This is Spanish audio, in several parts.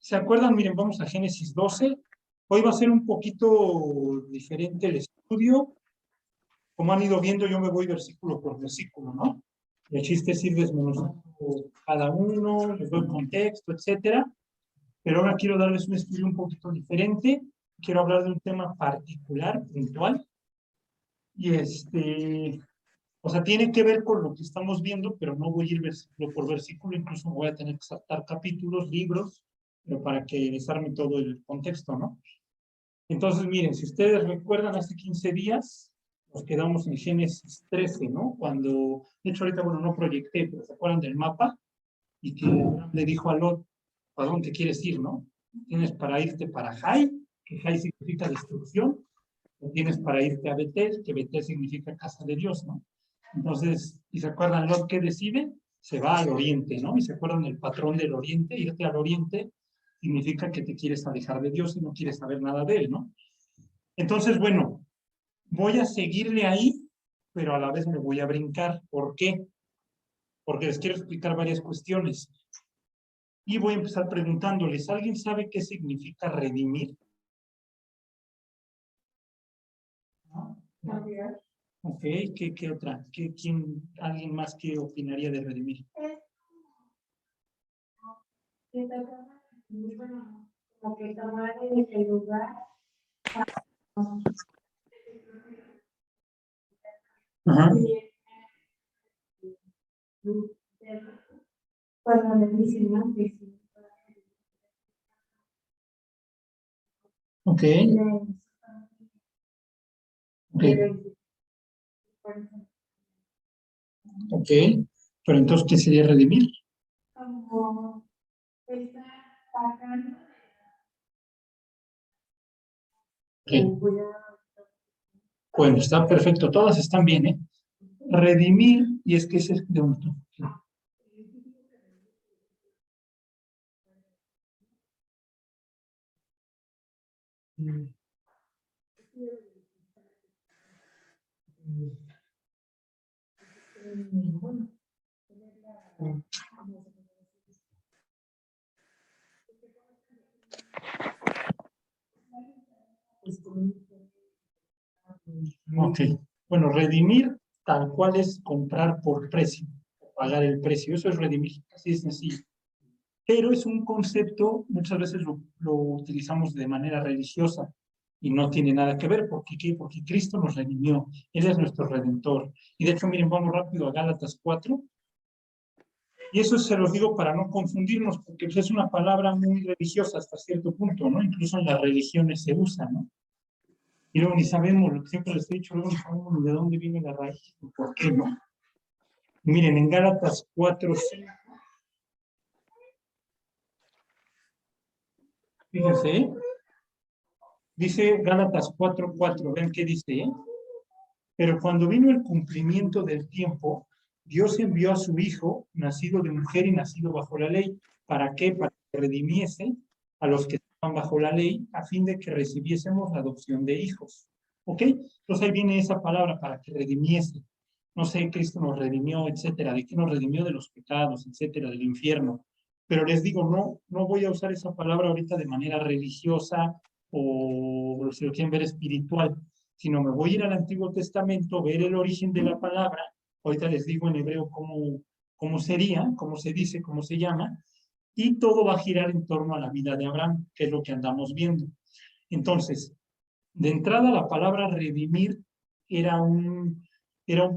¿Se acuerdan? Miren, vamos a Génesis 12. Hoy va a ser un poquito diferente el estudio. Como han ido viendo, yo me voy versículo por versículo, ¿no? El chiste es ir desmenuzando cada uno, les doy contexto, etcétera. Pero ahora quiero darles un estudio un poquito diferente. Quiero hablar de un tema particular, puntual. Y o sea, tiene que ver con lo que estamos viendo, pero no voy a ir versículo por versículo. Incluso voy a tener que saltar capítulos, libros, pero para que les arme todo el contexto, ¿no? Entonces, miren, si ustedes recuerdan, hace 15 días nos quedamos en Génesis 13, ¿no? Cuando, de hecho, ahorita, bueno, no proyecté, pero ¿se acuerdan del mapa? Y que Abraham le dijo a Lot, ¿a dónde quieres ir, no? Tienes para irte para Jai, que Jai significa destrucción, o tienes para irte a Betel, que Betel significa casa de Dios, ¿no? Entonces, ¿y se acuerdan Lot qué decide? Se va al oriente, ¿no? Y se acuerdan el patrón del oriente, irte al oriente significa que te quieres alejar de Dios y no quieres saber nada de Él, ¿no? Entonces, bueno, voy a seguirle ahí, pero a la vez me voy a brincar. ¿Por qué? Porque les quiero explicar varias cuestiones. Y voy a empezar preguntándoles, ¿alguien sabe qué significa redimir? ¿No? Ok, ¿qué otra? ¿Alguien más que opinaría de redimir? Como que tomar el lugar. Ajá. Cuando me dicen, ¿no? Ok. Ok. Ok. Pero entonces, ¿qué sería redimir? Como está pagando. Okay. Bueno, está perfecto. Todas están bien, ¿eh? Redimir, y es que ese es de un... Ok. Bueno, redimir tal cual es comprar por precio, pagar el precio. Eso es redimir, así es sencillo. Pero es un concepto, muchas veces lo utilizamos de manera religiosa y no tiene nada que ver. ¿Por qué? Porque Cristo nos redimió. Él es nuestro redentor. Y de hecho, miren, vamos rápido a Gálatas 4. Y eso se los digo para no confundirnos, porque pues, es una palabra muy religiosa hasta cierto punto, ¿no? Incluso en las religiones se usa, ¿no? Y luego ni sabemos, lo que siempre les he dicho, luego ni sabemos de dónde viene la raíz, ¿por qué no? Miren, en Gálatas 4:5, fíjense, dice Gálatas 4:4, vean qué dice, ¿eh? Pero cuando vino el cumplimiento del tiempo, Dios envió a su Hijo, nacido de mujer y nacido bajo la ley. ¿Para qué? Para que redimiese a los que estaban bajo la ley, a fin de que recibiésemos la adopción de hijos. ¿Ok? Entonces ahí viene esa palabra, para que redimiese. No sé, Cristo nos redimió, etcétera. ¿De qué nos redimió? De los pecados, etcétera, del infierno. Pero les digo, no voy a usar esa palabra ahorita de manera religiosa o, si lo quieren ver, espiritual, sino me voy a ir al Antiguo Testamento, ver el origen de la palabra. Ahorita les digo en hebreo cómo sería, cómo se dice, cómo se llama, y todo va a girar en torno a la vida de Abraham, que es lo que andamos viendo. Entonces, de entrada, la palabra redimir era un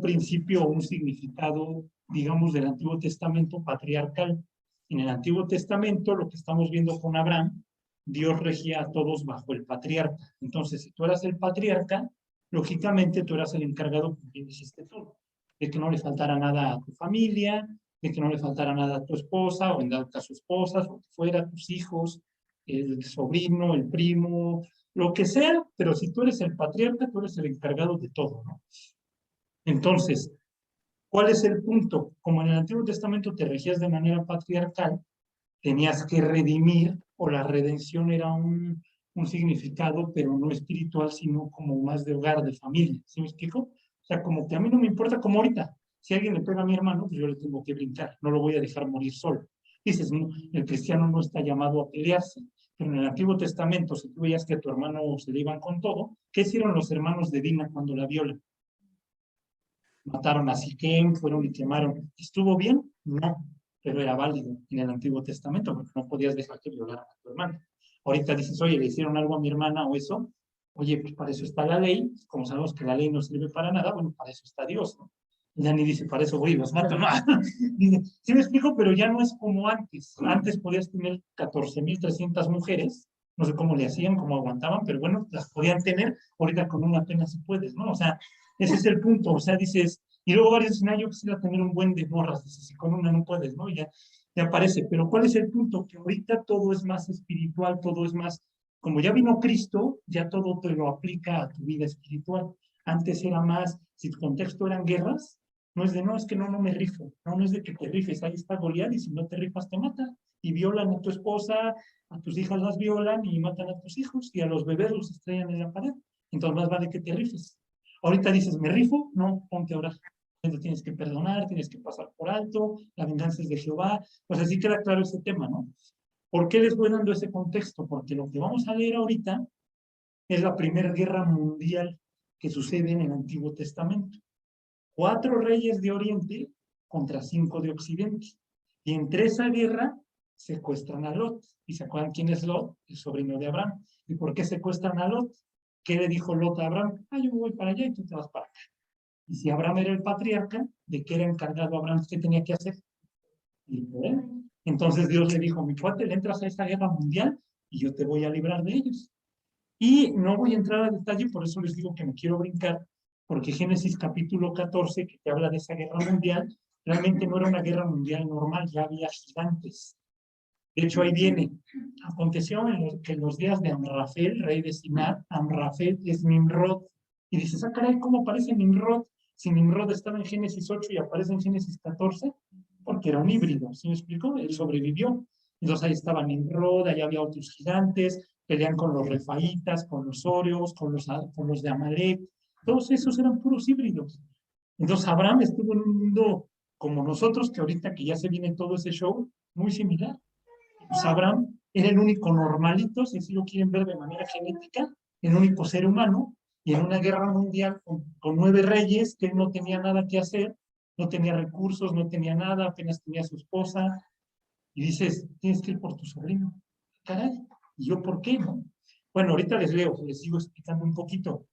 principio o un significado, digamos, del Antiguo Testamento patriarcal. En el Antiguo Testamento, lo que estamos viendo con Abraham, Dios regía a todos bajo el patriarca. Entonces, si tú eras el patriarca, lógicamente tú eras el encargado, como bien dijiste tú, de que no le faltara nada a tu familia, de que no le faltara nada a tu esposa, o en dado caso esposas, o que fuera tus hijos, el sobrino, el primo, lo que sea, pero si tú eres el patriarca, tú eres el encargado de todo, ¿no? Entonces, ¿cuál es el punto? Como en el Antiguo Testamento te regías de manera patriarcal, tenías que redimir, o la redención era un significado, pero no espiritual, sino como más de hogar, de familia. ¿Sí me explico? O sea, como que a mí no me importa, como ahorita, si alguien le pega a mi hermano, pues yo le tengo que brincar, no lo voy a dejar morir solo. Dices, no, el cristiano no está llamado a pelearse, pero en el Antiguo Testamento, si tú veías que a tu hermano se le iban con todo, ¿qué hicieron los hermanos de Dina cuando la violan? Mataron a Siquem, fueron y quemaron. ¿Estuvo bien? No, pero era válido en el Antiguo Testamento, porque no podías dejar que violaran a tu hermano. Ahorita dices, oye, le hicieron algo a mi hermana o eso, oye, pues para eso está la ley, como sabemos que la ley no sirve para nada, bueno, para eso está Dios, ¿no? Ya ni dice, para eso voy y los mato, no. Dice, sí me explico, pero ya no es como antes. Antes podías tener 14,300 mujeres, no sé cómo le hacían, cómo aguantaban, pero bueno, las podían tener, ahorita con una apenas se puedes, ¿no? O sea, ese es el punto, o sea, dices, y luego varios dicen, yo quisiera tener un buen de morras, dices, si con una no puedes, ¿no? Ya aparece, pero ¿cuál es el punto? Que ahorita todo es más espiritual, todo es más, como ya vino Cristo, ya todo te lo aplica a tu vida espiritual. Antes era más, si tu contexto eran guerras, no es de, no, es que no me rifo, no es de que te rifes, ahí está Goliat y si no te rifas te mata, y violan a tu esposa, a tus hijas las violan y matan a tus hijos, y a los bebés los estrellan en la pared, entonces más vale que te rifes. Ahorita dices, ¿me rifo? No, ponte a orar. Entonces tienes que perdonar, tienes que pasar por alto, la venganza es de Jehová, pues así queda claro ese tema, ¿no? ¿Por qué les voy dando ese contexto? Porque lo que vamos a leer ahorita es la Primera Guerra Mundial que sucede en el Antiguo Testamento. 4 reyes de Oriente contra 5 de Occidente. Y entre esa guerra secuestran a Lot. ¿Y se acuerdan quién es Lot? El sobrino de Abraham. ¿Y por qué secuestran a Lot? ¿Qué le dijo Lot a Abraham? Yo voy para allá y tú te vas para acá. Y si Abraham era el patriarca, ¿de qué era encargado Abraham? ¿Qué tenía que hacer? Entonces Dios le dijo, mi cuate, le entras a esta guerra mundial y yo te voy a librar de ellos. Y no voy a entrar a detalle, por eso les digo que me quiero brincar, porque Génesis capítulo 14, que te habla de esa guerra mundial, realmente no era una guerra mundial normal, ya había gigantes. De hecho, ahí viene, aconteció que en los días de Amrafel, rey de Sinar, Amrafel es Nimrod, y dices, caray, ¿cómo aparece Nimrod? Si Nimrod estaba en Génesis 8 y aparece en Génesis 14, porque era un híbrido, ¿sí me explico? Él sobrevivió. Entonces ahí estaba Nimrod, ahí había otros gigantes, pelean con los refaitas, con los oreos, con los de Amalek, todos esos eran puros híbridos. Entonces Abraham estuvo en un mundo como nosotros, que ahorita que ya se viene todo ese show, muy similar. Pues Abraham era el único normalito, si así lo quieren ver de manera genética, el único ser humano, y en una guerra mundial con 9 reyes, que él no tenía nada que hacer, no tenía recursos, no tenía nada, apenas tenía a su esposa, y dices, tienes que ir por tu sobrino. Caray, ¿y yo por qué, no? Bueno, ahorita les leo, les sigo explicando un poquito.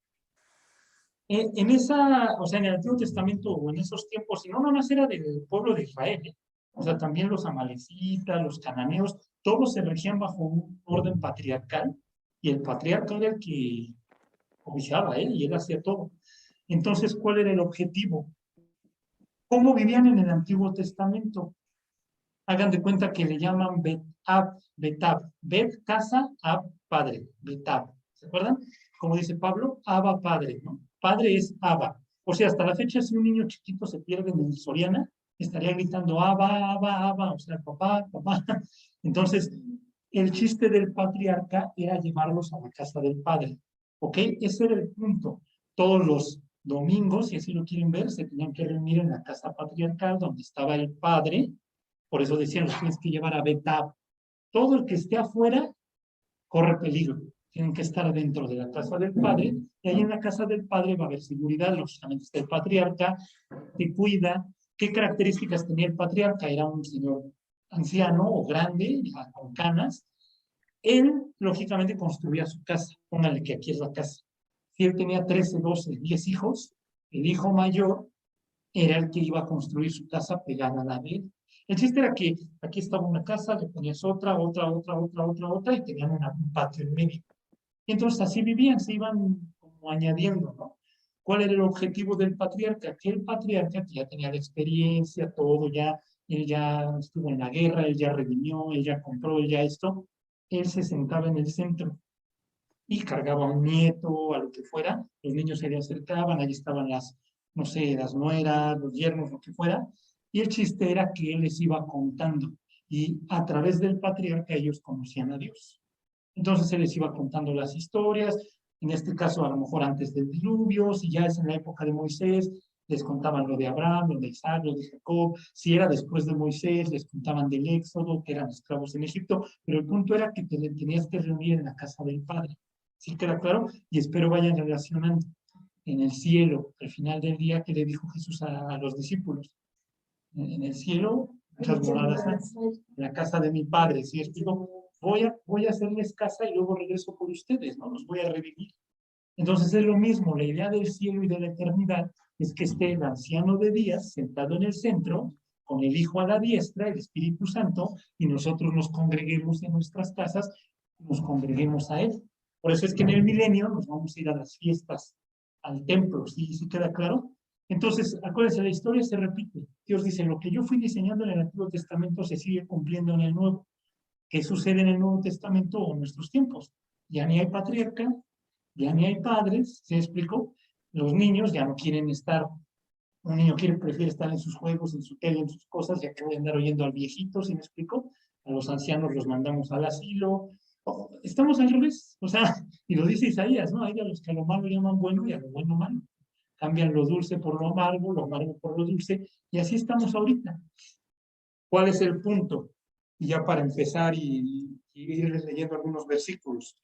En esa, o sea, en el Antiguo Testamento o en esos tiempos, y no nomás era del pueblo de Israel, o sea, también los amalecitas, los cananeos, todos se regían bajo un orden patriarcal, y el patriarca era el que cobijaba, y él hacía todo. Entonces, ¿cuál era el objetivo? ¿Cómo vivían en el Antiguo Testamento? Hagan de cuenta que le llaman Bet-Ab, Bet-Ab, Bet, casa, Ab, padre, Bet-Ab. ¿Se acuerdan? Como dice Pablo, Abba, padre, ¿no? Padre es Abba. O sea, hasta la fecha, si un niño chiquito se pierde en el Soriana, estaría gritando Abba, Abba, Abba, o sea, papá, papá. Entonces, el chiste del patriarca era llevarlos a la casa del padre. ¿Ok? Ese era el punto. Todos los domingos, si así lo quieren ver, se tenían que reunir en la casa patriarcal donde estaba el padre. Por eso decían, los tienes que llevar a Betab. Todo el que esté afuera corre peligro. Tienen que estar dentro de la casa del padre, y ahí en la casa del padre va a haber seguridad, lógicamente está el patriarca, que cuida. ¿Qué características tenía el patriarca? Era un señor anciano o grande, ya con canas. Él, lógicamente, construía su casa. Póngale que aquí es la casa. Si él tenía 13, 12, 10 hijos, el hijo mayor era el que iba a construir su casa pegada a la de él. El chiste era que aquí estaba una casa, le ponías otra, y tenían un patio en medio. Y entonces así vivían, se iban como añadiendo, ¿no? ¿Cuál era el objetivo del patriarca? Que el patriarca, que ya tenía la experiencia, todo, él ya estuvo en la guerra, él ya redimió, él ya compró, él ya esto, él se sentaba en el centro y cargaba a un nieto, a lo que fuera, los niños se le acercaban, ahí estaban no sé, las nueras, los yernos, lo que fuera, y el chiste era que él les iba contando, y a través del patriarca ellos conocían a Dios. Entonces él les iba contando las historias, en este caso a lo mejor antes del diluvio, si ya es en la época de Moisés, Les contaban lo de Abraham, lo de Isaac, lo de Jacob. Si era después de Moisés, les contaban del Éxodo, que eran esclavos en Egipto. Pero el punto era que tenías que reunir en la casa del Padre. ¿Sí queda claro? Y espero vayan relacionando. En el cielo, al final del día, que le dijo Jesús a los discípulos. En el cielo, muchas moradas hay. En la casa de mi Padre. ¿Sí? Digo, voy a hacerles casa y luego regreso por ustedes, ¿no? Los voy a revivir. Entonces es lo mismo, la idea del cielo y de la eternidad es que esté el anciano de días sentado en el centro, con el Hijo a la diestra, el Espíritu Santo, y nosotros nos congreguemos en nuestras casas, nos congreguemos a Él. Por eso es que en el milenio nos vamos a ir a las fiestas, al templo, ¿sí queda claro? Entonces, acuérdense, la historia se repite. Dios dice, lo que yo fui diseñando en el Antiguo Testamento se sigue cumpliendo en el Nuevo. ¿Qué sucede en el Nuevo Testamento o en nuestros tiempos? Ya ni hay patriarca, ya ni hay padres, ¿se explicó? Los niños ya no quieren estar, un niño prefiere estar en sus juegos, en su tele, en sus cosas, ya que voy a andar oyendo al viejito, ¿se me explicó? A los ancianos los mandamos al asilo. Estamos al revés, o sea, y lo dice Isaías, ¿no? Hay a los que a lo malo llaman bueno y a lo bueno malo. Cambian lo dulce por lo amargo por lo dulce, y así estamos ahorita. ¿Cuál es el punto? Y ya para empezar y ir leyendo algunos versículos.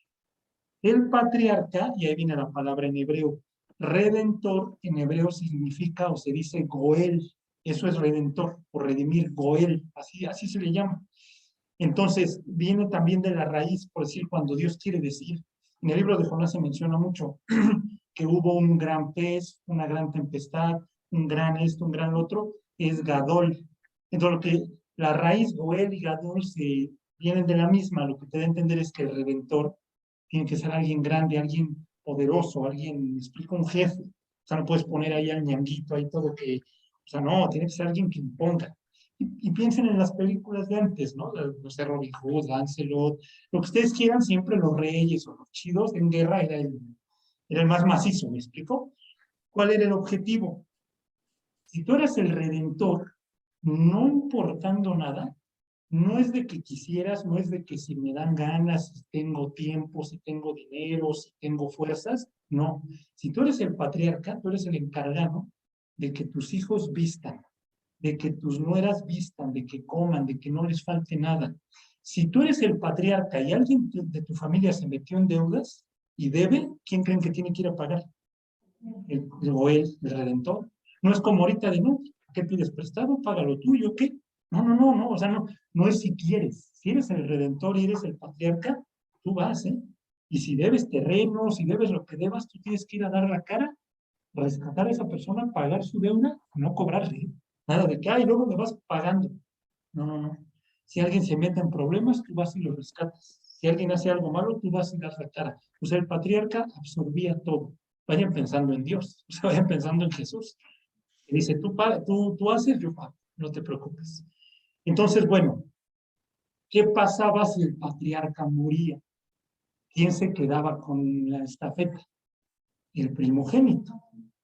El patriarca, y ahí viene la palabra en hebreo, redentor en hebreo significa o se dice Goel, eso es redentor o redimir, Goel, así se le llama. Entonces viene también de la raíz, por decir, cuando Dios quiere decir, en el libro de Jonás se menciona mucho que hubo un gran pez, una gran tempestad, un gran esto, un gran otro, es Gadol. Entonces lo que la raíz Goel y Gadol se vienen de la misma, lo que te da a entender es que el redentor tiene que ser alguien grande, alguien poderoso, alguien, me explico, un jefe. O sea, no puedes poner ahí al ñanguito, ahí todo que, o sea, no, tiene que ser alguien que imponga. Y piensen en las películas de antes, ¿no? No sé, Robin Hood, Lancelot, lo que ustedes quieran, siempre los reyes o los chidos en guerra era el más macizo, ¿me explico? ¿Cuál era el objetivo? Si tú eres el redentor, no importando nada, no es de que quisieras, no es de que si me dan ganas, si tengo tiempo, si tengo dinero, si tengo fuerzas, no. Si tú eres el patriarca, tú eres el encargado de que tus hijos vistan, de que tus nueras vistan, de que coman, de que no les falte nada. Si tú eres el patriarca y alguien de tu familia se metió en deudas y debe, ¿quién creen que tiene que ir a pagar? El redentor. No es como ahorita de no, ¿qué pides prestado? Paga lo tuyo, ¿qué? No, o sea, no es si quieres. Si eres el redentor y eres el patriarca, tú vas, ¿eh? Y si debes terreno, si debes lo que debas, tú tienes que ir a dar la cara, rescatar a esa persona, pagar su deuda, no cobrarle, ¿eh? Nada de que, ay, luego me vas pagando. No. Si alguien se mete en problemas, tú vas y lo rescatas. Si alguien hace algo malo, tú vas y das la cara. O sea, el patriarca absorbía todo. Vayan pensando en Dios, o sea, vayan pensando en Jesús. Y dice, tú haces, yo pago, no te preocupes. Entonces, bueno, ¿qué pasaba si el patriarca moría? ¿Quién se quedaba con la estafeta? El primogénito,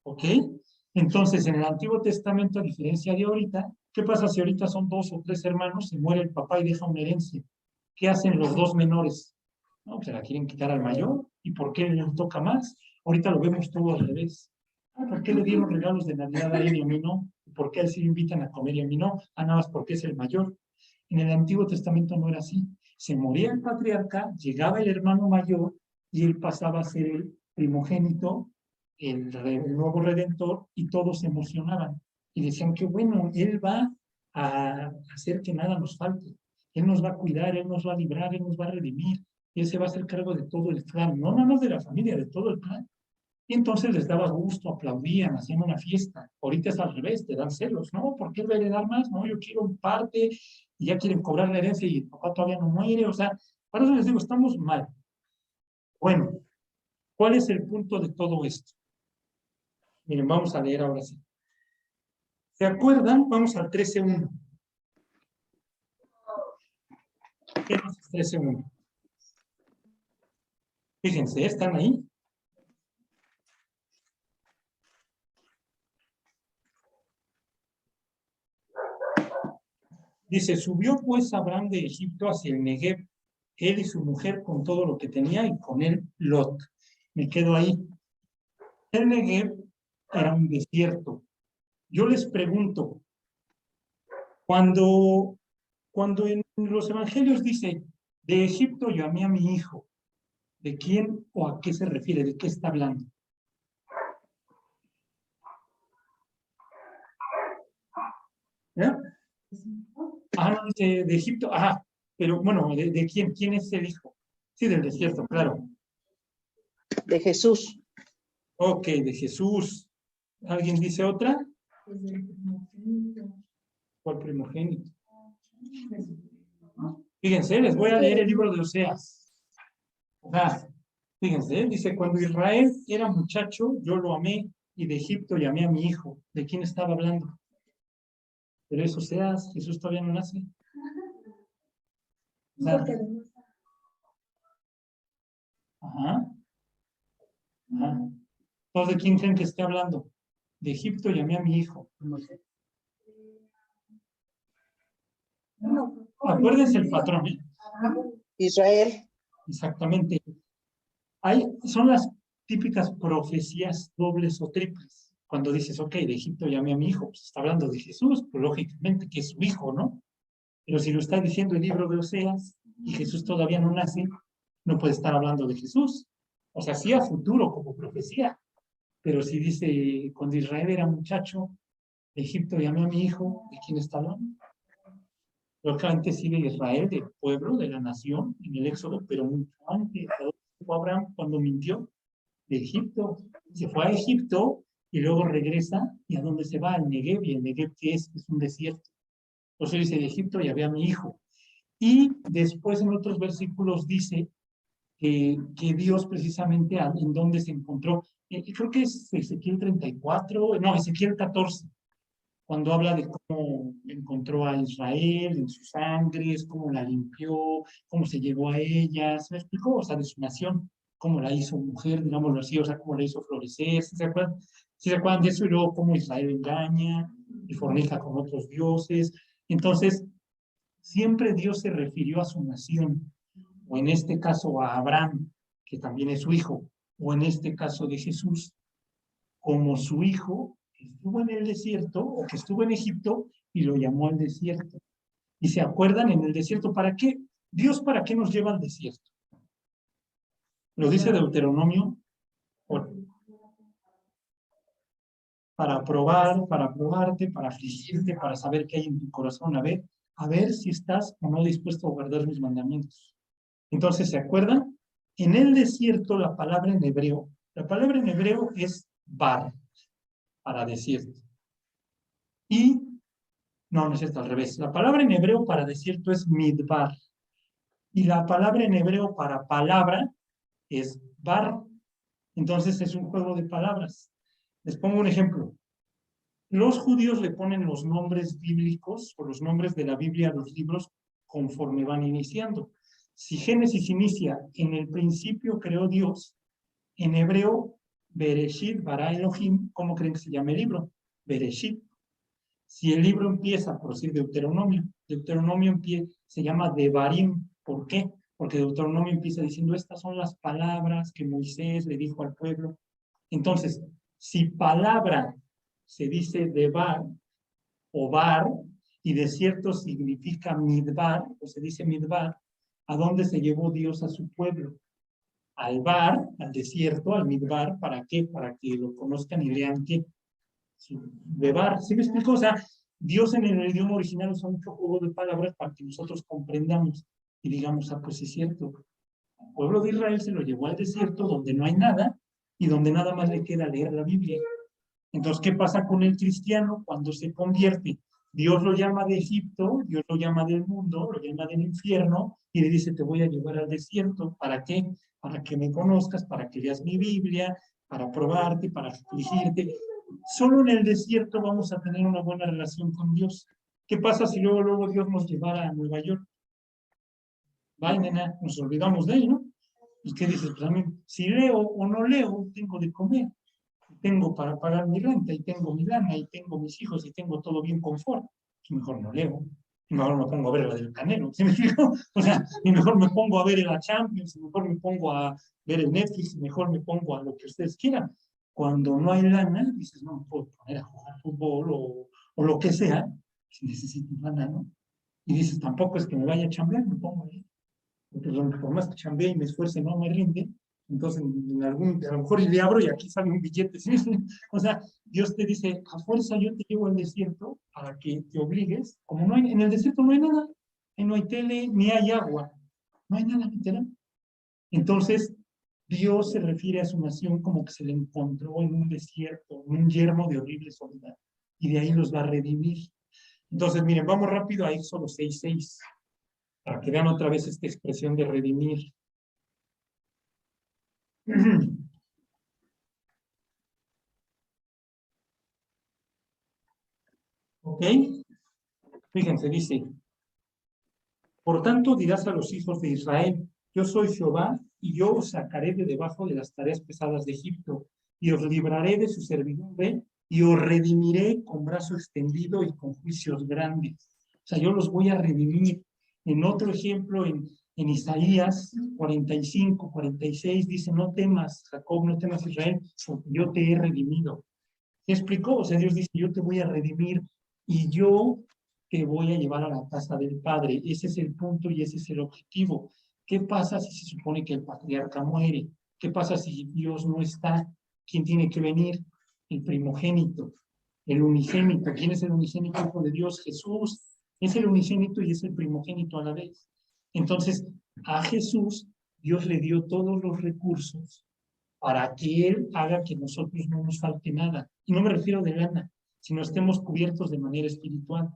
¿ok? Entonces, en el Antiguo Testamento, a diferencia de ahorita, ¿qué pasa si ahorita son 2 o 3 hermanos, se muere el papá y deja una herencia? ¿Qué hacen los 2 menores? No, se la quieren quitar al mayor. ¿Y por qué le toca más? Ahorita lo vemos todo al revés. ¿Por qué le dieron regalos de Navidad a él y a mí no? ¿Por qué a él sí le invitan a comer y a mí no? Nada más porque es el mayor. En el Antiguo Testamento no era así. Se moría el patriarca, llegaba el hermano mayor y él pasaba a ser el primogénito, el nuevo redentor, y todos se emocionaban. Y decían que bueno, él va a hacer que nada nos falte. Él nos va a cuidar, él nos va a librar, él nos va a redimir. Él se va a hacer cargo de todo el clan, no nada más de la familia, de todo el clan. Y entonces les daba gusto, aplaudían, hacían una fiesta. Ahorita es al revés, te dan celos, ¿no? ¿Por qué él va a heredar más? No, yo quiero un parte y ya quieren cobrar la herencia y el papá todavía no muere. O sea, por eso les digo, estamos mal. Bueno, ¿cuál es el punto de todo esto? Miren, vamos a leer ahora sí. ¿Se acuerdan? Vamos al 13.1. ¿Qué es 13.1? Fíjense, ¿están ahí? Dice, subió pues Abraham de Egipto hacia el Negev, él y su mujer con todo lo que tenía y con él Lot. Me quedo ahí. El Negev era un desierto. Yo les pregunto, cuando en los evangelios dice, de Egipto llamé a mi hijo, ¿de quién o a qué se refiere? ¿De qué está hablando? ¿Eh? No dice de Egipto, pero bueno, ¿de quién? ¿Quién es el hijo? Sí, del desierto, claro. De Jesús. Ok, de Jesús. ¿Alguien dice otra? ¿Cuál primogénito? Fíjense, les voy a leer el libro de Oseas. Fíjense, dice, cuando Israel era muchacho, yo lo amé, y de Egipto llamé a mi hijo. ¿De quién estaba hablando? Pero es Oseas, Jesús todavía no nace. Ajá. Entonces, ¿de quién creen que esté hablando? De Egipto llamé a mi hijo. Acuérdense el patrón, ¿eh? Israel. Exactamente. Son las típicas profecías dobles o triples. Cuando dices, ok, de Egipto llamé a mi hijo, pues está hablando de Jesús, pues lógicamente que es su hijo, ¿no? Pero si lo está diciendo el libro de Oseas y Jesús todavía no nace, no puede estar hablando de Jesús. O sea, sí a futuro como profecía. Pero si dice, cuando Israel era muchacho, de Egipto llamé a mi hijo, ¿de quién está hablando? Lógicamente sigue Israel, del pueblo, de la nación, en el Éxodo, pero mucho antes. Fue Abraham cuando mintió de Egipto. Se fue a Egipto y luego regresa. ¿Y a dónde se va? Al Negev. ¿Y el Negev qué es? Es un desierto. Entonces dice, de Egipto ya ve a mi hijo. Y después en otros versículos dice que Dios precisamente en dónde se encontró. Creo que es Ezequiel 34, no, Ezequiel 14, cuando habla de cómo encontró a Israel en sus sangres, cómo la limpió, cómo se llegó a ella, ¿se me explicó? O sea, de su nación, cómo la hizo mujer, digámoslo así, o sea, cómo la hizo florecer, ¿sí se acuerdan? ¿Sí se acuerdan de eso? Y luego cómo Israel engaña y fornica con otros dioses. Entonces, siempre Dios se refirió a su nación, o en este caso a Abraham, que también es su hijo, o en este caso de Jesús, como su hijo que estuvo en el desierto o que estuvo en Egipto y lo llamó al desierto. Y se acuerdan en el desierto, ¿para qué? Dios, ¿para qué nos lleva al desierto? Lo dice Deuteronomio, para probar, para probarte, para afligirte, para saber qué hay en tu corazón, a ver si estás o no dispuesto a guardar mis mandamientos. Entonces, ¿se acuerdan? En el desierto, la palabra en hebreo es bar, para desierto. Y, no es cierto, al revés. La palabra en hebreo para desierto es midbar. Y la palabra en hebreo para palabra es bar. Entonces es un juego de palabras. Les pongo un ejemplo. Los judíos le ponen los nombres bíblicos o los nombres de la Biblia a los libros conforme van iniciando. Si Génesis inicia en el principio creó Dios, en hebreo, Bereshit, bara Elohim, ¿cómo creen que se llama el libro? Bereshit. Si el libro empieza por decir Deuteronomio se llama Devarim. ¿Por qué? Porque Deuteronomio empieza diciendo, estas son las palabras que Moisés le dijo al pueblo. Entonces, si palabra se dice Devar o Bar, y desierto significa Midbar, o se dice Midbar, ¿a dónde se llevó Dios a su pueblo? Al Bar, al desierto, al Midbar. ¿Para qué? Para que lo conozcan y lean que Bebar. ¿Sí me explico? O sea, Dios en el idioma original usa mucho juego de palabras para que nosotros comprendamos y digamos, pues es cierto. El pueblo de Israel se lo llevó al desierto donde no hay nada y donde nada más le queda leer la Biblia. Entonces, ¿qué pasa con el cristiano cuando se convierte? Dios lo llama de Egipto, Dios lo llama del mundo, lo llama del infierno y le dice, te voy a llevar al desierto. ¿Para qué? Para que me conozcas, para que leas mi Biblia, para probarte, para afligirte. Solo en el desierto vamos a tener una buena relación con Dios. ¿Qué pasa si luego Dios nos llevara a Nueva York? Vaya, nena, nos olvidamos de él, ¿no? ¿Y qué dices? Pues a mí, si leo o no leo, tengo de comer. Tengo para pagar mi renta, y tengo mi lana, y tengo mis hijos, y tengo todo bien confort. Pues mejor no leo. Y mejor me pongo a ver la del Canelo. ¿Sí me explico? O sea, y mejor me pongo a ver la Champions, y mejor me pongo a ver el Netflix, y mejor me pongo a lo que ustedes quieran. Cuando no hay lana, dices, no me puedo poner a jugar fútbol o lo que sea, si necesito lana, ¿no? Y dices, tampoco es que me vaya a chambear, me pongo ahí. Porque por más que chambee y me esfuerce, no me rinde. Entonces, a lo mejor y le abro y aquí sale un billete. ¿Sí? O sea, Dios te dice, a fuerza yo te llevo al desierto para que te obligues. Como no hay, en el desierto no hay nada, no hay tele, ni hay agua, no hay nada literal. Entonces, Dios se refiere a su nación como que se le encontró en un desierto, en un yermo de horrible soledad, y de ahí los va a redimir. Entonces, miren, vamos rápido a Éxodo 6:6, para que vean otra vez esta expresión de redimir. ¿Ok? Fíjense, dice, por tanto dirás a los hijos de Israel, yo soy Jehová, y yo os sacaré de debajo de las tareas pesadas de Egipto, y os libraré de su servidumbre, y os redimiré con brazo extendido y con juicios grandes. O sea, yo los voy a redimir. En otro ejemplo, en Isaías 45, 46, dice, no temas, Jacob, no temas, Israel, porque yo te he redimido. ¿Te explicó? O sea, Dios dice, yo te voy a redimir y yo te voy a llevar a la casa del Padre. Ese es el punto y ese es el objetivo. ¿Qué pasa si se supone que el patriarca muere? ¿Qué pasa si Dios no está? ¿Quién tiene que venir? El primogénito, el unigénito. ¿Quién es el unigénito hijo de Dios? Jesús. Es el unigénito y es el primogénito a la vez. Entonces, a Jesús Dios le dio todos los recursos para que Él haga que nosotros no nos falte nada. Y no me refiero de lana, sino estemos cubiertos de manera espiritual.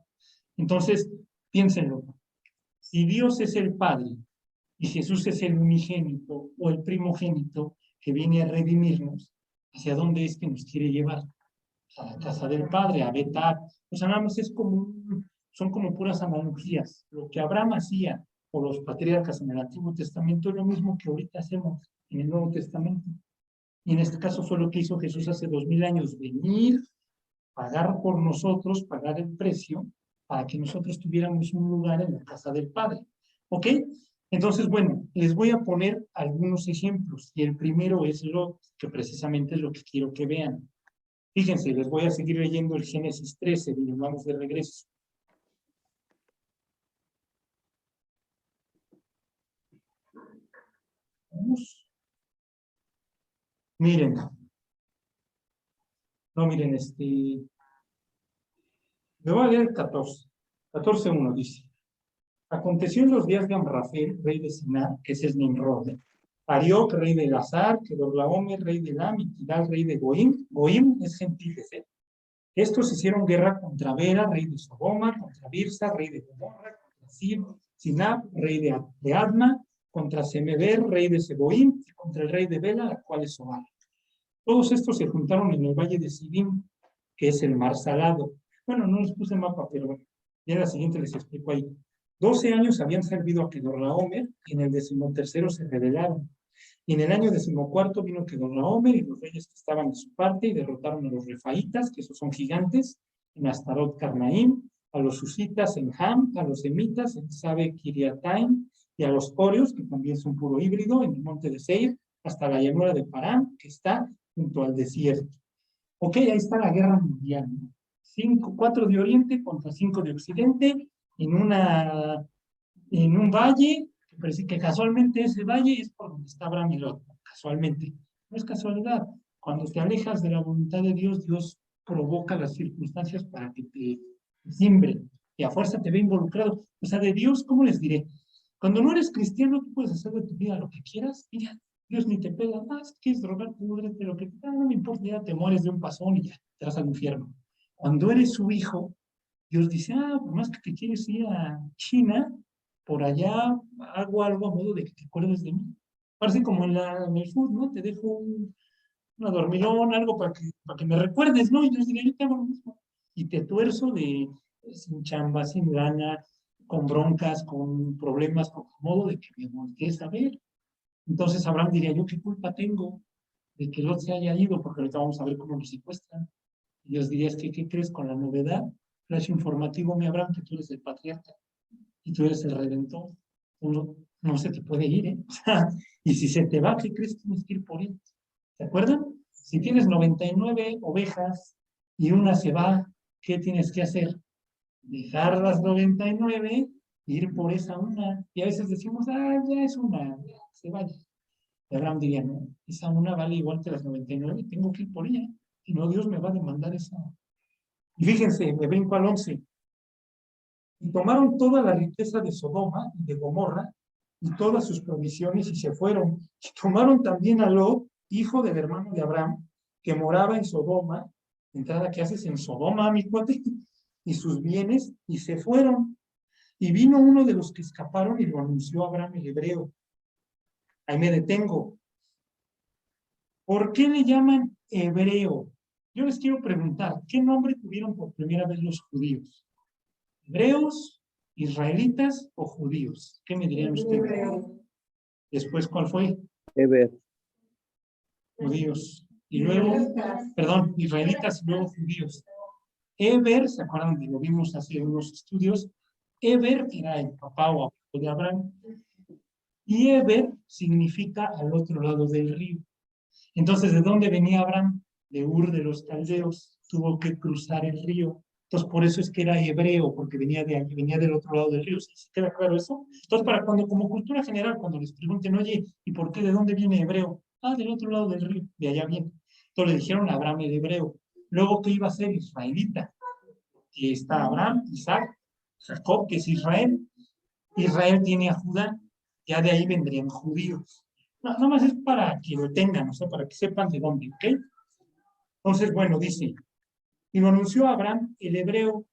Entonces, piénsenlo. Si Dios es el Padre y Jesús es el unigénito o el primogénito que viene a redimirnos, ¿hacia dónde es que nos quiere llevar? A la casa del Padre, a Betar. O sea, nada más es como, son como puras analogías. Lo que Abraham hacía o los patriarcas en el Antiguo Testamento es lo mismo que ahorita hacemos en el Nuevo Testamento. Y en este caso fue lo que hizo Jesús hace 2000 años, venir, pagar por nosotros, pagar el precio, para que nosotros tuviéramos un lugar en la casa del Padre. ¿Ok? Entonces, bueno, les voy a poner algunos ejemplos. Y el primero es Lot, que precisamente es lo que quiero que vean. Fíjense, les voy a seguir leyendo el Génesis 13, y vamos de regreso. Vamos. Miren. No, miren, me voy a leer el 14. 14:1 dice. Aconteció en los días de Amrafel, rey de Siná, que ese es Nimrod, Arioc, rey de Elazar, Kedorlaomer, rey de Elam, y Tidal, rey de Goim. Goim es gentiles, ¿eh? Estos hicieron guerra contra Bera, rey de Sodoma, contra Birsa, rey de Gomorra, contra Sinab, rey de Adma, contra Semeber, rey de Seboim, y contra el rey de Bela, la cual es Sobal. Todos estos se juntaron en el valle de Sidim, que es el mar salado. Bueno, no les puse mapa, pero bueno, ya en la siguiente les explico ahí. 12 años habían servido a Kedorlaomer, y en el 13º se rebelaron. Y en el año 14 vino Kedorlaomer y los reyes que estaban de su parte y derrotaron a los refaitas, que esos son gigantes, en Astarot Carnaim, a los susitas en Ham, a los semitas en Sabe Kiriataim, y a los coreos, que también son puro híbrido, en el monte de Seir, hasta la llanura de Parán, que está junto al desierto. Ok, ahí está la guerra mundial, ¿no? 4 de Oriente contra 5 de Occidente, en un valle, que casualmente ese valle es por donde está Abraham y Lot, casualmente. No es casualidad. Cuando te alejas de la voluntad de Dios, Dios provoca las circunstancias para que te simbre, y a fuerza te ve involucrado. O sea, de Dios, ¿cómo les diré? Cuando no eres cristiano, tú puedes hacer de tu vida lo que quieras, mira, Dios ni te pega más, quieres drogar, púdrete, lo que no me importa, ya te mueres de un pasón y ya, te vas al infierno. Cuando eres su hijo, Dios dice, por más que te quieres ir a China, por allá hago algo a modo de que te acuerdes de mí. Parece como en el fútbol, ¿no? Te dejo una dormilón, algo para que me recuerdes, ¿no? Y yo diría, yo te hago lo mismo. Y te tuerzo sin chamba, sin gana, con broncas, con problemas, con modo de que me voltees a ver. Entonces Abraham diría, ¿yo qué culpa tengo de que Lot se haya ido? Porque ahorita vamos a ver cómo lo secuestran. Y Dios diría, es que, ¿qué crees con la novedad? Flash informativo, mi Abraham, que tú eres el patriarca y tú eres el redentor. Uno no se te puede ir, ¿eh? Y si se te va, ¿qué crees que tienes que ir por él? ¿Se acuerdan? Si tienes 99 ovejas y una se va, ¿qué tienes que hacer? Dejar las 99, ir por esa una. Y a veces decimos, ya es una, ya, se vaya. Y Abraham diría, no, esa una vale igual que las 99, tengo que ir por ella. Si no, Dios me va a demandar esa. Y fíjense, me brinco al 11. Y tomaron toda la riqueza de Sodoma y de Gomorra y todas sus provisiones y se fueron. Y tomaron también a Lot, hijo del hermano de Abraham, que moraba en Sodoma, entrada que haces en Sodoma, mi cuate, y sus bienes, y se fueron. Y vino uno de los que escaparon y lo anunció a Abraham el hebreo. Ahí me detengo. ¿Por qué le llaman hebreo? Yo les quiero preguntar, ¿qué nombre tuvieron por primera vez los judíos? ¿Hebreos, israelitas o judíos? ¿Qué me dirían ustedes? Después, ¿cuál fue? Eber. Judíos. Y luego, perdón, israelitas y luego judíos. Eber, ¿se acuerdan? Lo vimos hace unos estudios. Eber era el papá o abuelo de Abraham. Y Eber significa al otro lado del río. Entonces, ¿de dónde venía Abraham? De Ur de los Caldeos. Tuvo que cruzar el río. Entonces, por eso es que era hebreo, porque venía del otro lado del río. ¿Sí queda claro eso? Entonces, para cuando, como cultura general, cuando les pregunten, oye, ¿y por qué de dónde viene hebreo? Del otro lado del río, de allá viene. Entonces le dijeron a Abraham el hebreo. Luego, ¿qué iba a ser? Israelita. Y está Abraham, Isaac, Jacob, que es Israel. Israel tiene a Judá. Ya de ahí vendrían judíos. No, nada más es para que lo tengan, o sea, para que sepan de dónde, ¿ok? Entonces, bueno, dice, y lo anunció a Abraham, el hebreo,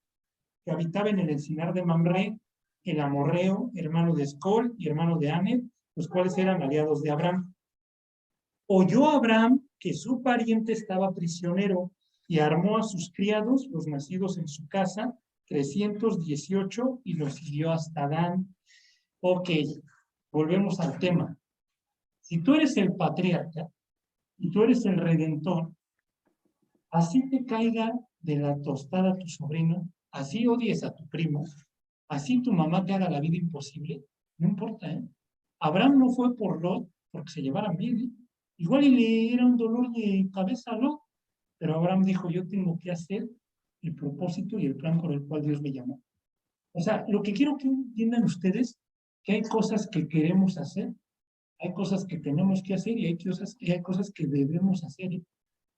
que habitaba en el encinar de Mamre, el amorreo, hermano de Escol y hermano de Aner, los cuales eran aliados de Abraham. Oyó Abraham que su pariente estaba prisionero y armó a sus criados, los nacidos en su casa, 318, y los siguió hasta Dan. Ok, volvemos al tema. Si tú eres el patriarca y tú eres el redentor, así te caiga de la tostada tu sobrino, así odies a tu primo, así tu mamá te haga la vida imposible, no importa, ¿eh? Abraham no fue por Lot porque se llevaran bien, ¿eh? Igual y le era un dolor de cabeza a Lot, pero Abraham dijo, yo tengo que hacer el propósito y el plan por el cual Dios me llamó. O sea, lo que quiero que entiendan ustedes, que hay cosas que queremos hacer, hay cosas que tenemos que hacer y hay cosas que debemos hacer.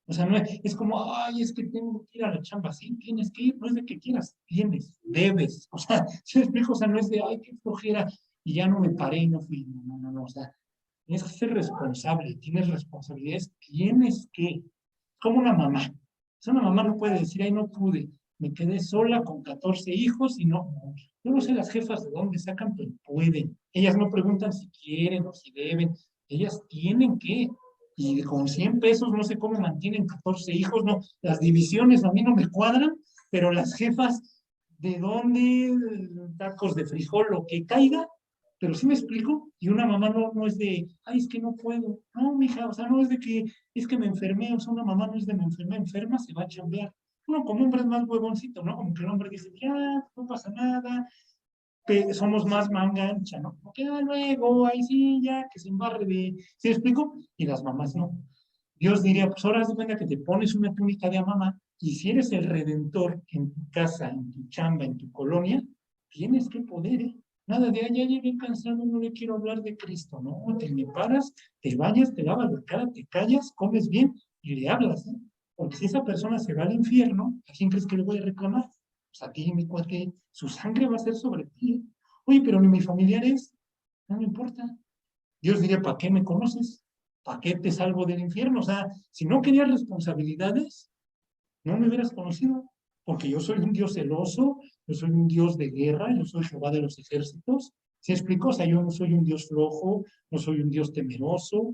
O sea, no es como, ay, es que tengo que ir a la chamba. Sí, tienes que ir, no es de que quieras, tienes, debes. O sea, si me explico, o sea, no es de, ay, qué flojera, y ya no me paré y no fui. No, o sea, tienes que ser responsable, tienes responsabilidades, tienes que, como una mamá. O sea, una mamá no puede decir, ay, no pude, me quedé sola con 14 hijos y no. Yo no sé las jefas de dónde sacan, pero pueden. Ellas no preguntan si quieren o si deben, ellas tienen que. Y con 100 pesos no sé cómo mantienen 14 hijos, no, las divisiones a mí no me cuadran, pero las jefas, ¿de dónde? Tacos de frijol, lo que caiga, pero sí me explico, y una mamá no es de, ay, es que no puedo, no, mija, o sea, no es de que, es que me enfermé, o sea, una mamá no es de me enfermé, enferma, se va a chambear. Uno como hombre es más huevoncito, ¿no? Como que el hombre dice, ya, no pasa nada, somos más manga ancha, ¿no? Como que luego, ahí sí, ya, que se embarre de, ¿sí me explico? Y las mamás no. Dios diría, pues ahora haz de cuenta que te pones una túnica de mamá y si eres el redentor en tu casa, en tu chamba, en tu colonia, tienes que poder, ¿eh? Nada de, ya llegué cansado, no le quiero hablar de Cristo, ¿no? Te me paras, te bañas, te lavas la cara, te callas, comes bien y le hablas, ¿eh? Porque si esa persona se va al infierno, ¿a quién crees que le voy a reclamar? Pues a ti, mi cuate, su sangre va a ser sobre ti, ¿eh? Oye, pero ni mi familiar es, no me importa. Dios diría, ¿para qué me conoces? ¿Para qué te salvo del infierno? O sea, si no querías responsabilidades, no me hubieras conocido, porque yo soy un Dios celoso, yo soy un Dios de guerra, yo soy Jehová de los ejércitos. ¿Se explicó? O sea, yo no soy un Dios flojo, no soy un Dios temeroso.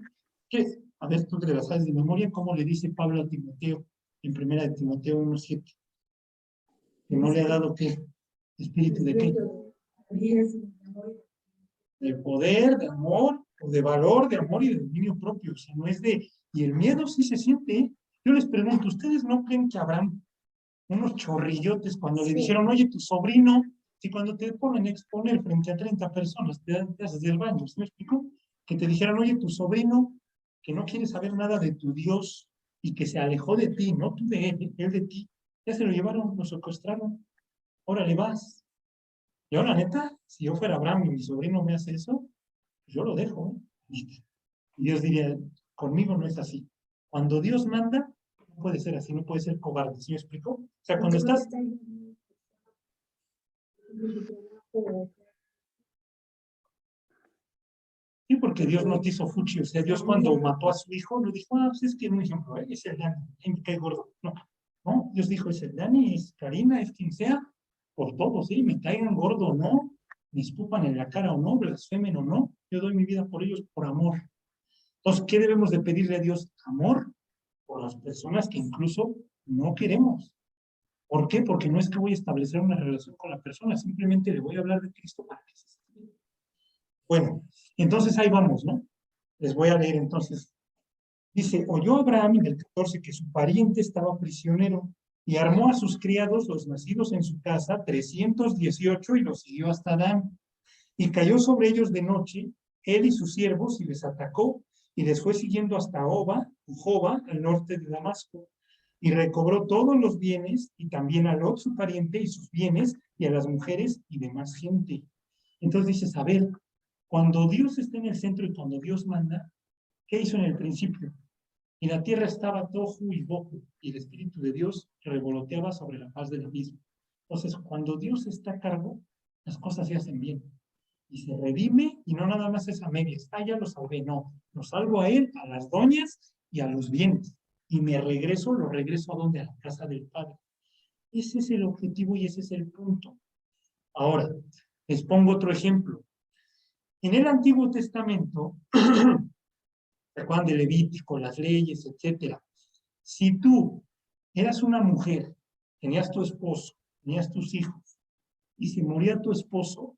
¿Qué? A ver, tú te la sabes de memoria, ¿cómo le dice Pablo a Timoteo en 1 de Timoteo 1:7? Que no le ha dado, ¿qué? ¿Espíritu de qué? De poder, de amor, o de valor, de amor y de dominio propio. O sea, no es de... Y el miedo sí se siente, ¿eh? Yo les pregunto, ¿ustedes no creen que habrán unos chorrillotes cuando le dijeron, oye, tu sobrino, si cuando te ponen a exponer frente a 30 personas, te haces del baño, ¿sí me explico? Que te dijeran, oye, tu sobrino, que no quiere saber nada de tu Dios y que se alejó de ti, no tú de él de ti, ya se lo llevaron, lo secuestraron, órale vas. Yo la neta, si yo fuera Abraham y mi sobrino me hace eso, yo lo dejo, ¿eh? Y Dios diría, conmigo no es así. Cuando Dios manda, no puede ser así, no puede ser cobarde, ¿sí me explico? O sea, cuando estás... Sí, porque Dios no te hizo fuchi, o sea, Dios cuando mató a su hijo, no dijo, pues es que un ejemplo, es el Dani, me cae gordo. No, no, Dios dijo, es el Dani, es Karina, es quien sea, por todos, ¿sí? Me caigan gordo o no, me escupan en la cara o no, blasfemen o no, yo doy mi vida por ellos por amor. Entonces, ¿qué debemos de pedirle a Dios? Amor por las personas que incluso no queremos. ¿Por qué? Porque no es que voy a establecer una relación con la persona, simplemente le voy a hablar de Cristo para que se esté bien. Bueno, entonces ahí vamos, ¿no? Les voy a leer entonces. Dice, oyó Abraham en el 14 que su pariente estaba prisionero y armó a sus criados, los nacidos en su casa, 318 y los siguió hasta Dan. Y cayó sobre ellos de noche, él y sus siervos, y les atacó, y les fue siguiendo hasta Joba, al norte de Damasco. Y recobró todos los bienes, y también a Lot, su pariente, y sus bienes, y a las mujeres y demás gente. Entonces dices, a ver, cuando Dios está en el centro y cuando Dios manda, ¿qué hizo en el principio? Y la tierra estaba tohu y bohu, y el Espíritu de Dios revoloteaba sobre la faz del abismo. Entonces, cuando Dios está a cargo, las cosas se hacen bien. Y se redime, y no nada más es a medias. Ya lo salvé, no. Lo salvo a él, a las doñas y a los bienes. Y me regreso, lo regreso a donde, a la casa del Padre. Ese es el objetivo y ese es el punto. Ahora, les pongo otro ejemplo. En el Antiguo Testamento, ¿se acuerdan de Levítico, las leyes, etcétera? Si tú eras una mujer, tenías tu esposo, tenías tus hijos, y si moría tu esposo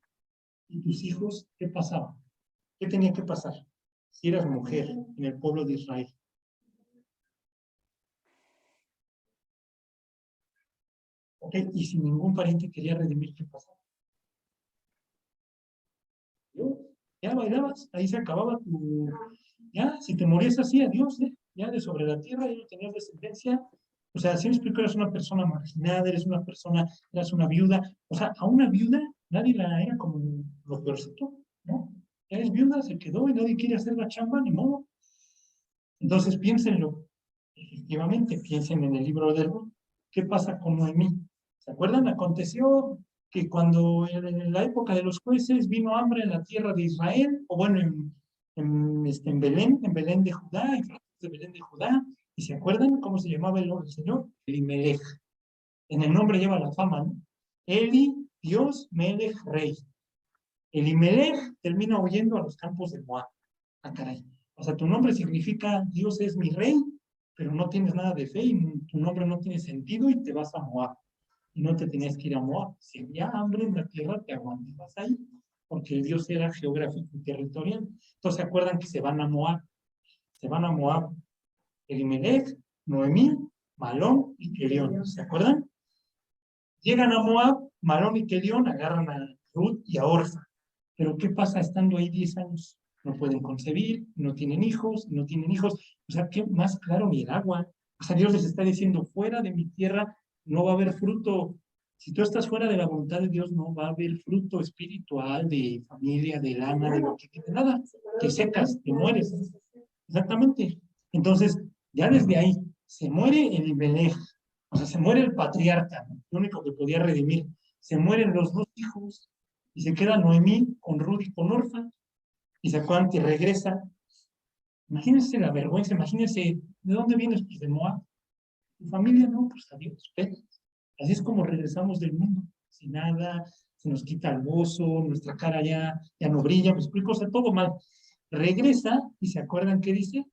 y tus hijos, ¿qué pasaba? ¿Qué tenía que pasar? Si eras mujer en el pueblo de Israel. ¿Ok? Y si ningún pariente quería redimir, ¿qué pasaba? Ya bailabas, ahí se acababa tu... Ya, si te morías así, adiós, ya de sobre la tierra, ya no tenías descendencia. O sea, si me explico, eres una persona marginada, eres una viuda. O sea, a una viuda nadie la era como lo peorcito, ¿no? Ya eres viuda, se quedó y nadie quiere hacer la chamba, ni modo. Entonces piénsenlo, efectivamente, piensen en el libro de Ruth. ¿Qué pasa con Noemí? ¿Se acuerdan? Aconteció que cuando en la época de los jueces vino hambre en la tierra de Israel, o bueno, en Belén de Judá, en de Belén de Judá, y se acuerdan cómo se llamaba el Señor, Elimelech. En el nombre lleva la fama, ¿no? Eli, Dios, Melech, Rey. Elimelech termina huyendo a los campos de Moab. Ah, caray. O sea, tu nombre significa Dios es mi rey, pero no tienes nada de fe y tu nombre no tiene sentido y te vas a Moab. Y no te tenías que ir a Moab. Si había hambre en la tierra, te aguantabas ahí, porque el Dios era geográfico y territorial. Entonces, ¿se acuerdan que se van a Moab? Se van a Moab Elimelech, Noemí, Malón y Kelión. ¿Se acuerdan? Llegan a Moab, Malón y Kelión agarran a Ruth y a Orfa. Pero ¿qué pasa estando ahí 10 años? No pueden concebir, no tienen hijos, no tienen hijos. O sea, ¿qué más claro ni el agua? O sea, Dios les está diciendo, fuera de mi tierra no va a haber fruto. Si tú estás fuera de la voluntad de Dios, no va a haber fruto espiritual, de familia, de lana, de lo que de nada. Te secas, te mueres. Exactamente. Entonces, ya desde ahí, se muere el Belej, o sea, se muere el patriarca, ¿no? El único que podía redimir. Se mueren los dos hijos, y se queda Noemí con Ruth y con Orfa, y se acuerdan que regresa. Imagínense la vergüenza, imagínense, ¿de dónde vienes? Pues de Moab. ¿Tu familia? No, pues adiós, pero así es como regresamos del mundo, sin nada, se nos quita el gozo, nuestra cara ya no brilla, me explico, o sea, todo mal. Regresa, y se acuerdan que dice,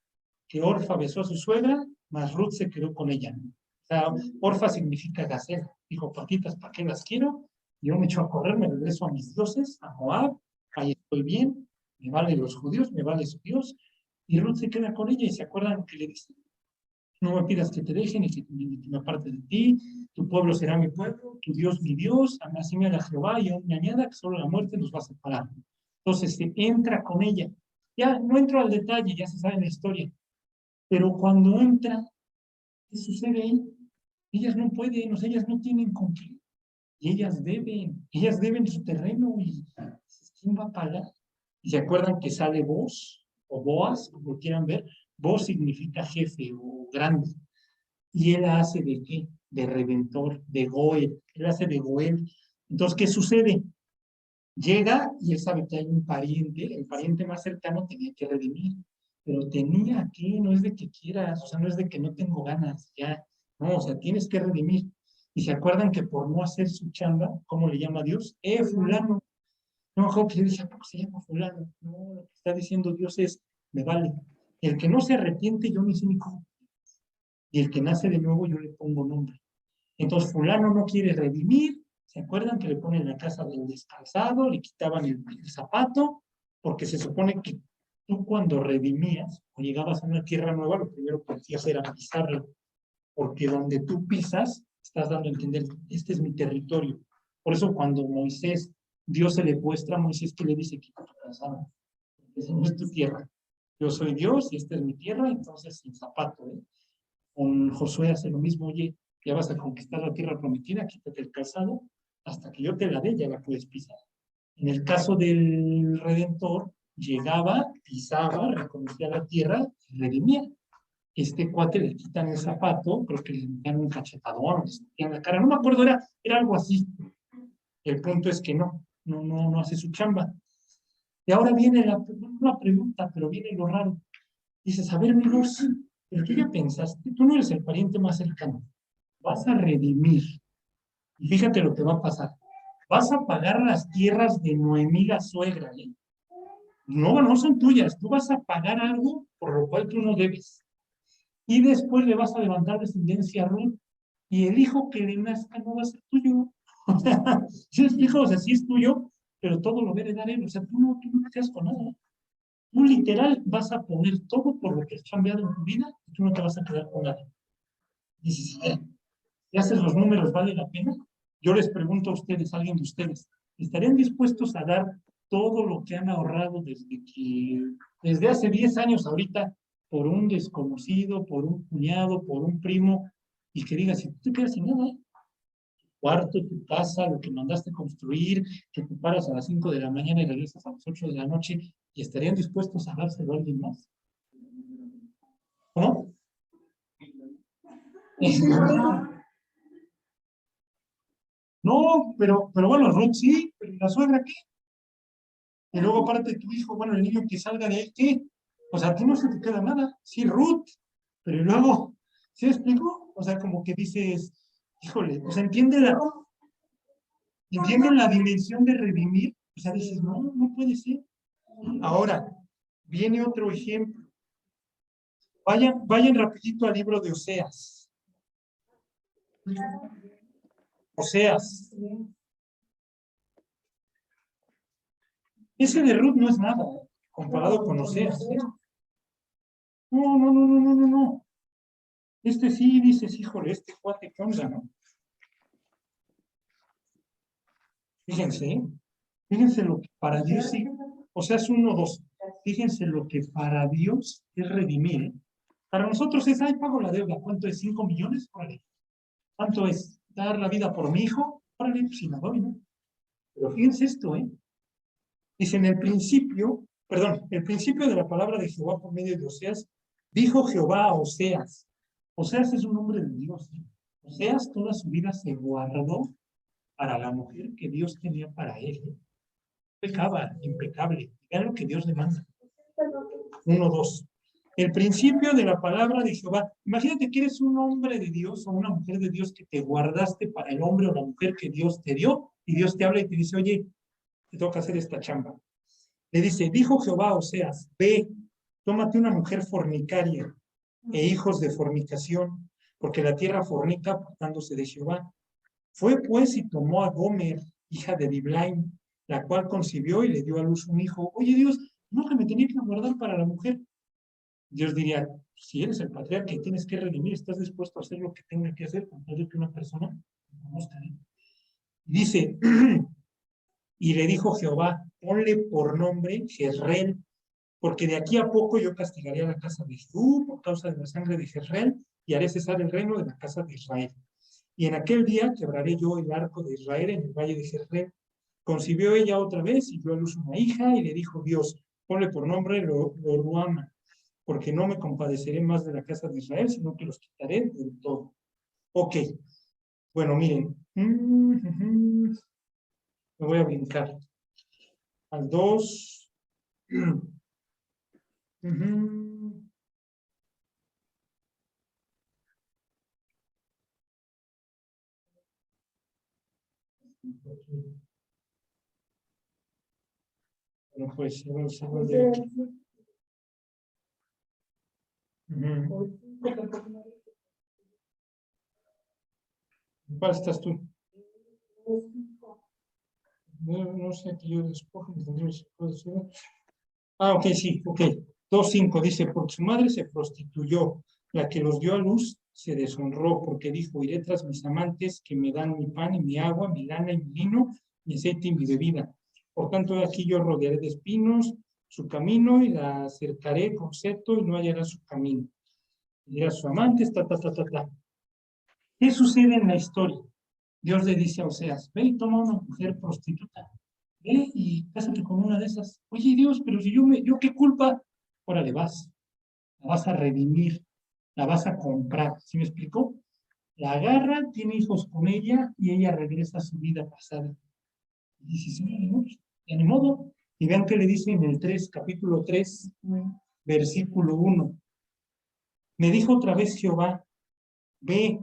que Orfa besó a su suegra, mas Ruth se quedó con ella. O sea, Orfa significa gacela. Dijo, patitas, ¿para qué las quiero? Yo me echo a correr, me regreso a mis dioses, a Moab, ahí estoy bien, me vale los judíos, me vale su Dios. Y Ruth se queda con ella y se acuerdan que le dice, no me pidas que te dejen y que me aparte de ti, tu pueblo será mi pueblo, tu Dios mi Dios, así me haga Jehová y aún me añada que solo la muerte nos va a separar. Entonces se entra con ella. Ya no entro al detalle, ya se sabe la historia. Pero cuando entra, ¿Qué sucede ahí? Ellas no pueden, o sea, ellas no tienen con qué. Y ellas deben su terreno y ¿quién va a pagar? Y se acuerdan que sale Boaz o Boaz, como quieran ver, Boaz significa jefe o grande. ¿Y él hace de qué? De redentor, de Goel. Él hace de Goel. Entonces, ¿qué sucede? Llega y él sabe que hay un pariente, el pariente más cercano tenía que redimir, pero tenía que, no es de que quieras, o sea, no es de que no tengo ganas, ya, no, o sea, tienes que redimir. Y se acuerdan que por no hacer su chamba, ¿cómo le llama a Dios? Fulano. No, Job, yo dije, ¿por qué se llama fulano? No, lo que está diciendo Dios es, me vale. El que no se arrepiente, yo ni sé ni cómo. Y el que nace de nuevo, yo le pongo nombre. Entonces, fulano no quiere redimir. ¿Se acuerdan que le ponen la casa del descalzado, le quitaban el zapato? Porque se supone que tú cuando redimías o llegabas a una tierra nueva, lo primero que hacías era pisarla. Porque donde tú pisas, estás dando a entender, este es mi territorio. Por eso cuando Moisés, Dios se le muestra a Moisés que le dice, quita tu calzado. Esa no es tu tierra. Yo soy Dios y esta es mi tierra, entonces sin zapato. Con Josué hace lo mismo, oye, ya vas a conquistar la tierra prometida, quítate el calzado, hasta que yo te la dé, ya la puedes pisar. En el caso del Redentor, llegaba, pisaba, reconocía la tierra y redimía. Este cuate le quitan el zapato, creo que le dan un cachetadón, le escupían la cara, no me acuerdo, era algo así. El punto es que no hace su chamba. Y ahora viene una pregunta, pero viene lo raro. Dices, a ver, mi Dios, ¿pero qué ya pensaste? Tú no eres el pariente más cercano. Vas a redimir. Y fíjate lo que va a pasar. Vas a pagar las tierras de Noemí, la suegra, ¿eh? No son tuyas. Tú vas a pagar algo por lo cual tú no debes. Y después le vas a levantar descendencia a Ruth. Y el hijo que le nazca no va a ser tuyo. O sea, si es hijo, o sea, sí es tuyo, pero todo lo va a heredar él. O sea, tú no te quedas con nada. Tú literal vas a poner todo por lo que has cambiado en tu vida y tú no te vas a quedar con nada. Dices, ¿y haces los números, vale la pena? Yo les pregunto a ustedes, a alguien de ustedes, ¿estarían dispuestos a dar todo lo que han ahorrado desde hace 10 años ahorita por un desconocido, por un cuñado, por un primo, y que digas, si tú te quedas sin nada, tu cuarto, tu casa, lo que mandaste construir, que te paras a las 5 de la mañana y regresas a las 8 de la noche, y estarían dispuestos a dárselo a alguien más? ¿No? No, pero bueno, Ruth sí, pero ¿y la suegra qué? Y luego aparte tu hijo, bueno, el niño que salga de ahí, ¿qué? O sea, a ti no se te queda nada. Sí, Ruth, pero luego, ¿sí explico? O sea, como que dices, híjole, o sea, entienden la dimensión de redimir. O sea, dices, no puede ser. Ahora, viene otro ejemplo. Vayan rapidito al libro de Oseas. Oseas. Ese de Ruth no es nada, comparado con Oseas. No. Este sí dices, híjole, este cuate, ¿qué onda, no? Fíjense lo que para Dios sí, o sea, es 1, 2. Fíjense lo que para Dios es redimir, ¿eh? Para nosotros es, ay, pago la deuda. ¿Cuánto es? 5 millones. Órale. ¿Cuánto es? Dar la vida por mi hijo. Órale, pues si la doy, ¿no? Pero fíjense esto, ¿eh? Dice en el principio de la palabra de Jehová por medio de Oseas, dijo Jehová a Oseas. Oseas es un hombre de Dios, ¿eh? Oseas toda su vida se guardó para la mujer que Dios tenía para él, ¿eh? Pecaba, impecable. Era lo que Dios demanda. 1, 2. El principio de la palabra de Jehová. Imagínate que eres un hombre de Dios o una mujer de Dios que te guardaste para el hombre o la mujer que Dios te dio y Dios te habla y te dice, oye, te toca hacer esta chamba. Le dice, dijo Jehová a Oseas, ve, tómate una mujer fornicaria e hijos de fornicación, porque la tierra fornica apartándose de Jehová. Fue pues y tomó a Gomer, hija de Diblaim, la cual concibió y le dio a luz un hijo. Oye Dios, no que me tenía que guardar para la mujer. Dios diría, si eres el patriarca y tienes que redimir, ¿estás dispuesto a hacer lo que tenga que hacer con tal de que una persona conozca? Dice, y le dijo Jehová, ponle por nombre Jezreel, porque de aquí a poco yo castigaré a la casa de Jehú por causa de la sangre de Jezreel, y haré cesar el reino de la casa de Israel. Y en aquel día quebraré yo el arco de Israel en el valle de Jezreel. Concibió ella otra vez y dio a luz una hija y le dijo Dios, ponle por nombre Loruama, porque no me compadeceré más de la casa de Israel, sino que los quitaré del todo. Ok, bueno, miren, me voy a brincar al 2. Bueno, pues, ¿cuál estás tú? No sé, que yo despojo, ok, sí, ok. 2:5 dice, porque su madre se prostituyó, la que los dio a luz se deshonró, porque dijo, iré tras mis amantes que me dan mi pan y mi agua, mi lana y mi lino, mi aceite y mi bebida. Por tanto, aquí yo rodearé de espinos su camino y la cercaré con seto y no hallará su camino. Y dirá a sus amantes, ¿Qué sucede en la historia? Dios le dice a Oseas, ve y toma una mujer prostituta, ve y cásate con una de esas. Oye Dios, pero si yo qué culpa, órale vas, la vas a redimir, la vas a comprar, ¿sí me explicó? La agarra, tiene hijos con ella y ella regresa a su vida pasada. Y dice, sí, no, de ni modo. Y vean que le dice en el 3, capítulo 3, versículo 1. Me dijo otra vez Jehová, ve,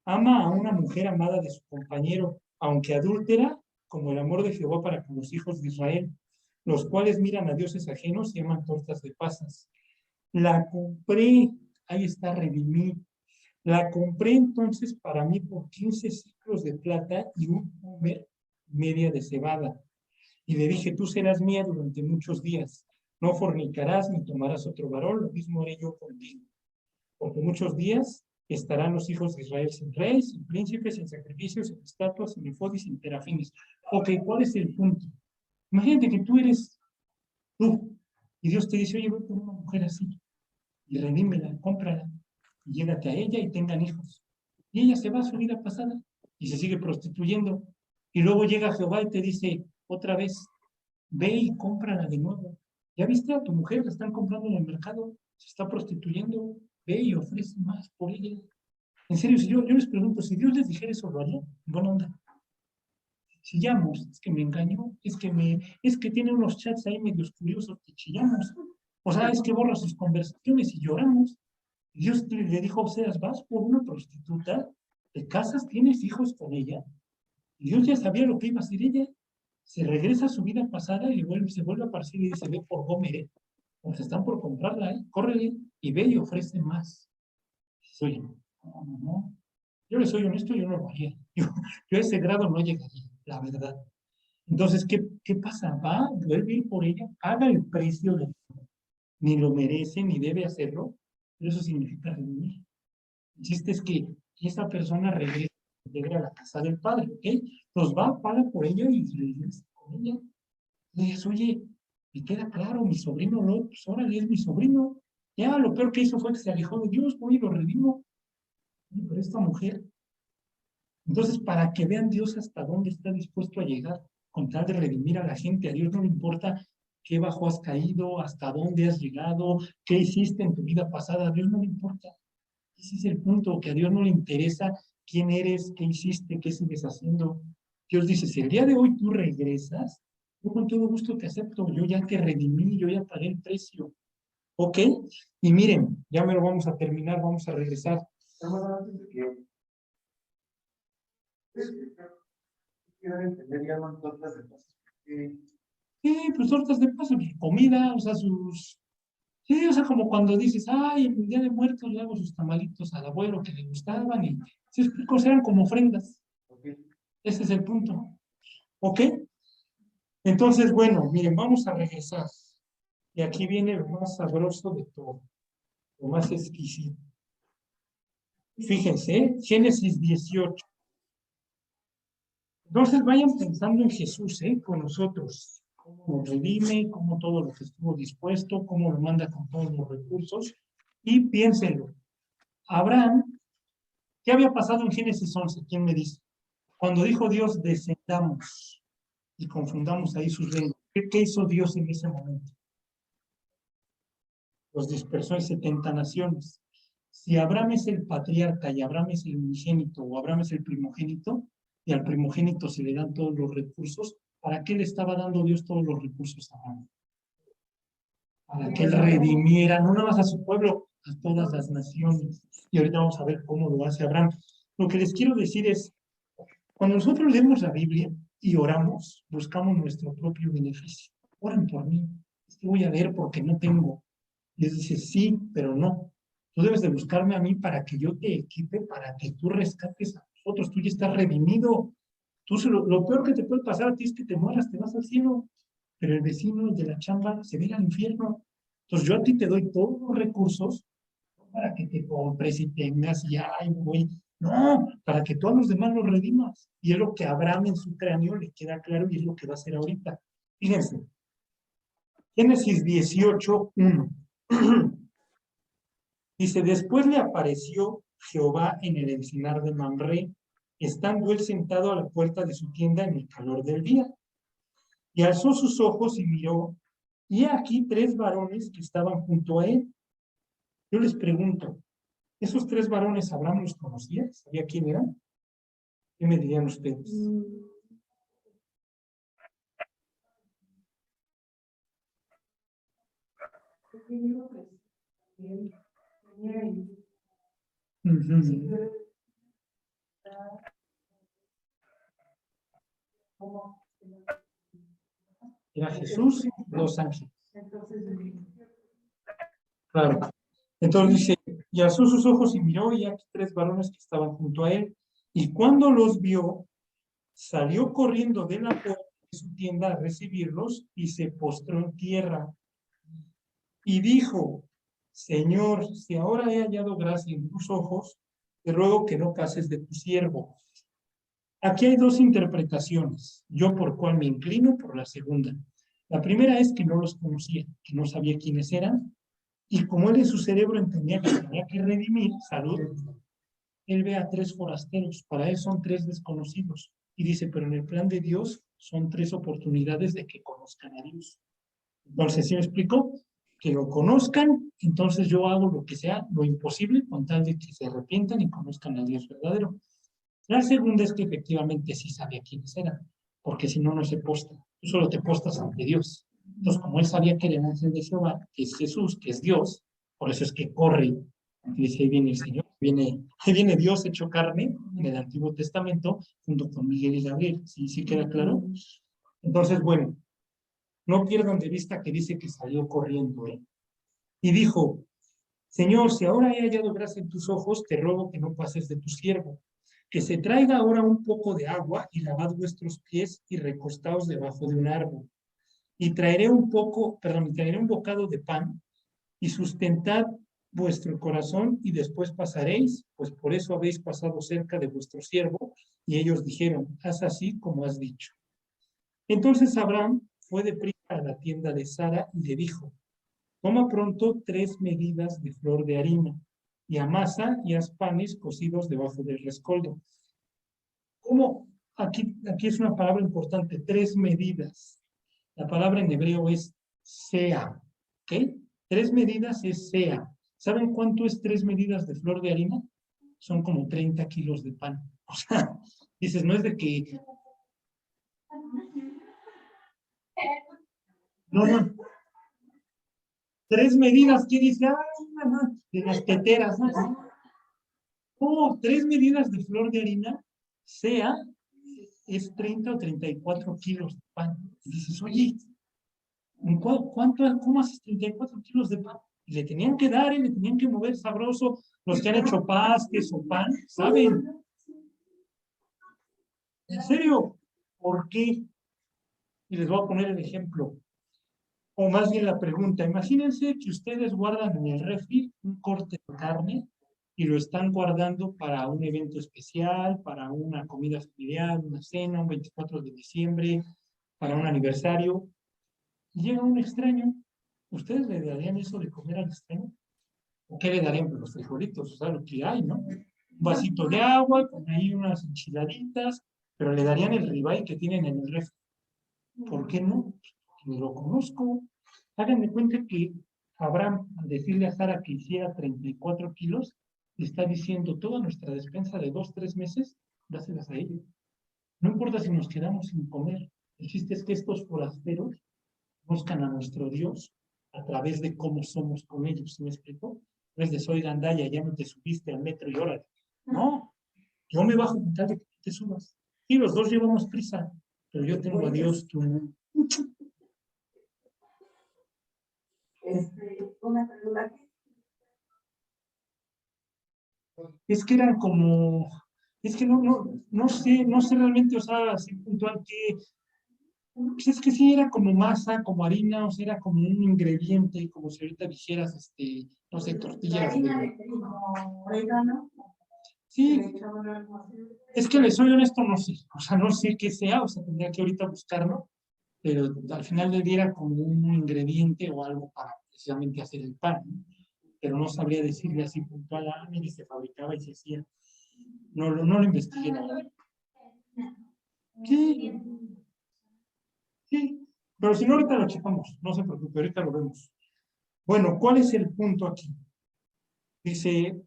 ama a una mujer amada de su compañero, aunque adúltera, como el amor de Jehová para con los hijos de Israel, los cuales miran a dioses ajenos y aman tortas de pasas. La compré, ahí está, redimí. La compré entonces para mí por 15 ciclos de plata y un media de cebada. Y le dije, tú serás mía durante muchos días. No fornicarás ni tomarás otro varón, lo mismo haré yo contigo. Porque muchos días estarán los hijos de Israel sin rey, sin príncipes, sin sacrificios, sin estatuas, sin efodis, sin terafines. Ok, ¿cuál es el punto? Imagínate que tú eres tú y Dios te dice, oye, voy por una mujer así y redímela, cómprala y llégate a ella y tengan hijos. Y ella se va a su vida pasada y se sigue prostituyendo. Y luego llega Jehová y te dice otra vez, ve y cómprala de nuevo. ¿Ya viste a tu mujer? La están comprando en el mercado, se está prostituyendo, ve y ofrece más por ella. En serio, si yo les pregunto, si Dios les dijera eso, ¿lo haría? Buena onda. Si chillamos, es que me engañó, es que tiene unos chats ahí medio curiosos que chillamos. O sea, es que borra sus conversaciones y lloramos. Y Dios le dijo, o sea, vas por una prostituta, te casas, tienes hijos con ella, y Dios ya sabía lo que iba a hacer ella. Se regresa a su vida pasada y se vuelve a aparecer y dice, ve por Gomer, porque están por comprarla, córrele y ve y ofrece más. Oye, no. Yo les soy honesto, yo no lo haría. Yo a ese grado no llegaría, la verdad. Entonces, ¿qué pasa? Va, vuelve a ir por ella, haga el precio de ni lo merece, ni debe hacerlo, pero eso significa redimir. El chiste es que esa persona regresa a la casa del padre, ¿ok? Entonces va, paga por ella y regresa con ella. Y dices, oye, me queda claro, mi sobrino, no, pues órale, es mi sobrino. Ya, lo peor que hizo fue que se alejó de Dios, voy y lo redimo. Pero esta mujer, entonces, para que vean Dios hasta dónde está dispuesto a llegar, con tal de redimir a la gente, a Dios no le importa qué bajo has caído, hasta dónde has llegado, qué hiciste en tu vida pasada, a Dios no le importa. Ese es el punto, que a Dios no le interesa quién eres, qué hiciste, qué sigues haciendo. Dios dice, si el día de hoy tú regresas, yo con todo gusto te acepto, yo ya te redimí, yo ya pagué el precio. ¿Ok? Y miren, ya me lo vamos a terminar, vamos a regresar. Sí, pues tortas de paso, comida, o sea, sí, o sea, como cuando dices, ay, en el Día de Muertos le hago sus tamalitos al abuelo que le gustaban y si explico, eran como ofrendas. Ese es el punto. ¿Ok? Entonces, bueno, miren, vamos a regresar. Y aquí viene lo más sabroso de todo, lo más exquisito. Fíjense, Génesis 18. Entonces vayan pensando en Jesús, con nosotros. Cómo nos redime, cómo todo lo que estuvo dispuesto, cómo lo manda con todos los recursos. Y piénsenlo. Abraham, ¿qué había pasado en Génesis 11? ¿Quién me dice? Cuando dijo Dios, descendamos y confundamos ahí sus lenguas. ¿Qué hizo Dios en ese momento? Los dispersó en 70 naciones. Si Abraham es el patriarca y Abraham es el unigénito o Abraham es el primogénito, y al primogénito se le dan todos los recursos, ¿para qué le estaba dando Dios todos los recursos a Abraham? Para que él redimiera, no nada más a su pueblo, a todas las naciones. Y ahorita vamos a ver cómo lo hace Abraham. Lo que les quiero decir es, cuando nosotros leemos la Biblia y oramos, buscamos nuestro propio beneficio. Oren por mí, es que voy a ver porque no tengo. Y él dice, sí, pero no. Tú debes de buscarme a mí para que yo te equipe, para que tú rescates a nosotros. Tú ya estás redimido. Lo peor que te puede pasar a ti es que te mueras, te vas al cielo. Pero el vecino de la chamba se ve al infierno. Entonces yo a ti te doy todos los recursos para que te compres y tengas y ay, güey. No, para que todos los demás los redimas. Y es lo que Abraham en su cráneo le queda claro y es lo que va a hacer ahorita. Fíjense, Génesis 18:1. Dice, después le apareció Jehová en el encinar de Mamre, estando él sentado a la puerta de su tienda en el calor del día. Y alzó sus ojos y miró, y aquí 3 varones que estaban junto a él. Yo les pregunto, ¿esos 3 varones Abraham los conocía? ¿Sabía quién eran? ¿Qué me dirían ustedes? Era Jesús, 2 ángeles. Claro. Entonces dice, y alzó sus ojos y miró, y aquí 3 varones que estaban junto a él. Y cuando los vio, salió corriendo de la puerta de su tienda a recibirlos y se postró en tierra. Y dijo, Señor, si ahora he hallado gracia en tus ojos, te ruego que no pases de tu siervo. Aquí hay 2 interpretaciones. Yo por cuál me inclino, por la segunda. La primera es que no los conocía, que no sabía quiénes eran, y como él en su cerebro entendía que tenía que redimir, salud, él ve a 3 forasteros, para él son 3 desconocidos. Y dice, pero en el plan de Dios son 3 oportunidades de que conozcan a Dios. Entonces, ¿sí me explico? Que lo conozcan, entonces yo hago lo que sea, lo imposible, con tal de que se arrepientan y conozcan a Dios verdadero. La segunda es que efectivamente sí sabía quiénes eran, porque si no, no se posta. Tú solo te postas ante Dios. Entonces, como él sabía que era el ángel de Jehová, que es Jesús, que es Dios, por eso es que corre. Dice, ahí viene el Señor, ahí viene Dios hecho carne en el Antiguo Testamento, junto con Miguel y Gabriel. ¿Sí queda claro? Entonces, bueno, no pierdan de vista que dice que salió corriendo, ¿eh? Y dijo, Señor, si ahora he hallado gracia en tus ojos, te ruego que no pases de tu siervo, que se traiga ahora un poco de agua y lavad vuestros pies y recostaos debajo de un árbol. Y traeré un bocado de pan y sustentad vuestro corazón y después pasaréis, pues por eso habéis pasado cerca de vuestro siervo. Y ellos dijeron, haz así como has dicho. Entonces Abraham fue deprisa a la tienda de Sara y le dijo, toma pronto 3 medidas de flor de harina y amasa y haz panes cocidos debajo del rescoldo. ¿Cómo? Aquí es una palabra importante, 3 medidas. La palabra en hebreo es sea, ¿ok? 3 medidas es sea. ¿Saben cuánto es 3 medidas de flor de harina? Son como 30 kilos de pan. O sea, dices, no es de que... No. 3 medidas, ¿qué dice? Ay, de las teteras, ¿no? Oh, 3 medidas de flor de harina, sea, es 30 o 34 kilos de pan. Y dices, oye, ¿cómo haces 34 kilos de pan? Y le tenían que dar, y le tenían que mover sabroso. Los que han hecho pastes o pan, ¿saben? ¿En serio? ¿Por qué? Y les voy a poner el ejemplo. O más bien la pregunta. Imagínense que ustedes guardan en el refri un corte de carne y lo están guardando para un evento especial, para una comida familiar, una cena, un 24 de diciembre, para un aniversario. Y llega un extraño. ¿Ustedes le darían eso de comer al extraño? ¿Qué le darían? Pues los frijolitos, o sea, lo que hay, ¿no? Un vasito de agua, con ahí unas enchiladitas, pero le darían el ribeye que tienen en el refri. ¿Por qué no? Porque ni lo conozco. Hagan de cuenta que Abraham, al decirle a Sara que hiciera 34 kilos, le está diciendo toda nuestra despensa de 2, 3 meses, dáselas a ella. No importa si nos quedamos sin comer. El chiste es que estos forasteros conozcan a nuestro Dios a través de cómo somos con ellos. ¿Sí me explico? No es de soy gandalla, ya no te subiste al metro y órale. No, yo me bajo con tal de que te subas. Sí, los dos llevamos prisa, pero yo tengo a Dios, tú no. Una pregunta. Es que eran como, es que no sé realmente, o sea, así puntual que, pues es que sí era como masa, como harina, o sea, era como un ingrediente, como si ahorita dijeras, no sé, tortillas de... Orégano. Sí, es que les soy honesto, no sé, o sea, no sé qué sea, o sea, tendría que ahorita buscarlo, pero al final del día era como un ingrediente o algo para precisamente hacer el pan, ¿no? Pero no sabría decirle así puntual, mire, se fabricaba y se hacía. No lo investigué, la verdad. Sí, sí, pero si no, ahorita lo checamos, no se preocupe, ahorita lo vemos. Bueno, ¿cuál es el punto aquí? Dice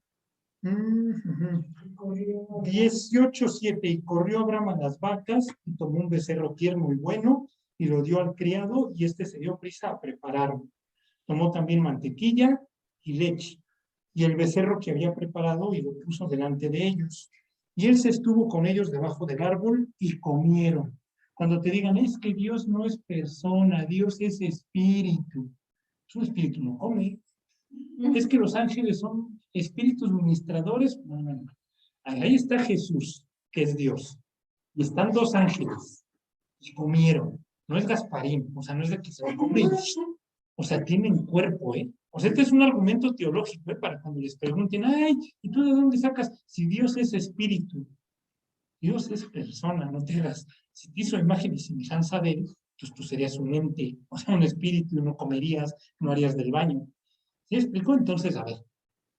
18:7, y corrió Abraham a las vacas y tomó un becerro tierno y bueno y lo dio al criado y se dio prisa a prepararlo. Tomó también mantequilla y leche y el becerro que había preparado y lo puso delante de ellos. Y él se estuvo con ellos debajo del árbol y comieron. Cuando te digan, es que Dios no es persona, Dios es espíritu. Un espíritu no come. Es que los ángeles son espíritus ministradores. No. Ahí está Jesús, que es Dios. Y están 2 ángeles. Y comieron. No es Gasparín, o sea, no es de que se lo comen. O sea, tienen cuerpo, ¿eh? O sea, este es un argumento teológico, ¿eh? Para cuando les pregunten, ay, ¿y tú de dónde sacas? Si Dios es espíritu, Dios es persona, no te hagas. Si te hizo imagen y semejanza de él, pues tú serías un ente, o sea, un espíritu, y no comerías, no harías del baño. ¿Sí explico? Entonces, a ver,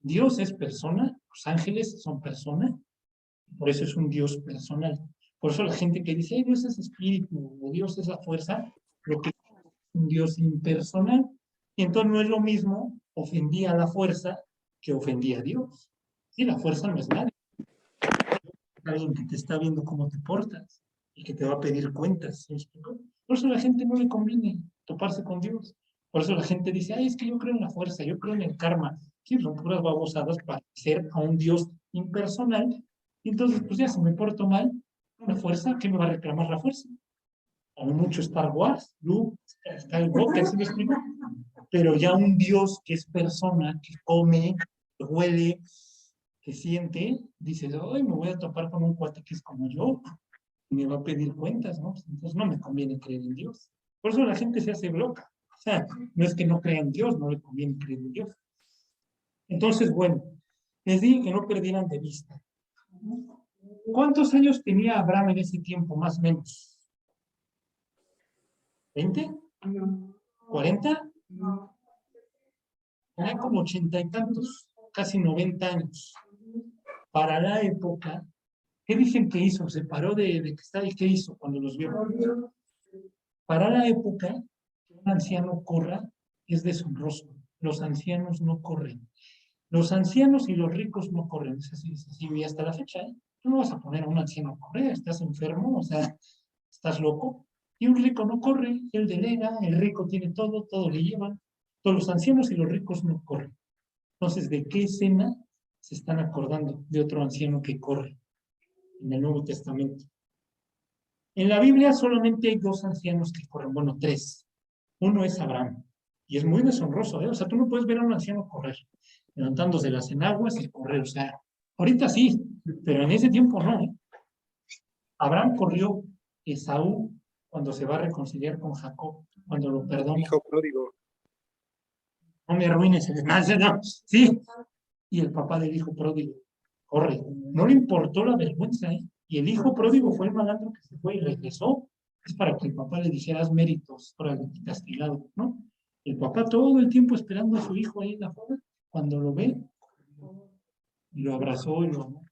Dios es persona, los ángeles son persona, por eso es un Dios personal. Por eso la gente que dice, Dios es espíritu, o Dios es la fuerza, lo que es un Dios impersonal. Y entonces no es lo mismo ofendía a la fuerza que ofendía a Dios. Sí, la fuerza no es nadie. Es alguien que te está viendo cómo te portas y que te va a pedir cuentas. ¿Sí? Por eso a la gente no le conviene toparse con Dios. Por eso la gente dice, ay, es que yo creo en la fuerza, yo creo en el karma. Sí, son puras babosadas para ser a un Dios impersonal. Y entonces, pues ya, si me porto mal, la fuerza, ¿qué me va a reclamar la fuerza? A mucho Star Wars, Luke, Skywalker, ¿sí me explico? Pero ya un Dios que es persona, que come, que huele, que siente, dice, ay, me voy a topar con un cuate que es como yo, y me va a pedir cuentas, ¿no? Entonces no me conviene creer en Dios. Por eso la gente se hace loca. O sea, no es que no crea en Dios, no le conviene creer en Dios. Entonces, bueno, les dije que no perdieran de vista. ¿Cuántos años tenía Abraham en ese tiempo, más o menos? ¿20? ¿40? Era como 80 y tantos, casi 90 años. Para la época, ¿qué dicen que hizo? Se paró de que está y ¿qué hizo cuando los vio? Para la época, que un anciano corra es deshonroso. Los ancianos no corren. Los ancianos y los ricos no corren. Es así, y hasta la fecha, ¿eh? Tú no vas a poner a un anciano a correr, estás enfermo, o sea, estás loco. Y un rico no corre, él delega, el rico tiene todo, todo le llevan. Todos los ancianos y los ricos no corren. Entonces, ¿de qué escena se están acordando de otro anciano que corre en el Nuevo Testamento? En la Biblia solamente hay 2 ancianos que corren, bueno, 3. Uno es Abraham, y es muy deshonroso, ¿eh? O sea, tú no puedes ver a un anciano correr, levantándose las enaguas y correr, o sea, ahorita sí, pero en ese tiempo no, ¿eh? Abraham corrió, Esaú, cuando se va a reconciliar con Jacob, cuando lo perdona. Hijo pródigo. No me arruines el no, sí. Y el papá del hijo pródigo, corre. No le importó la vergüenza, ¿eh? Y el hijo pródigo fue el malandro que se fue y regresó. Es para que el papá le dijera, haz méritos, órale, castigado, ¿no? El papá todo el tiempo esperando a su hijo ahí en la fuga, Cuando lo ve, lo abrazó y lo amó.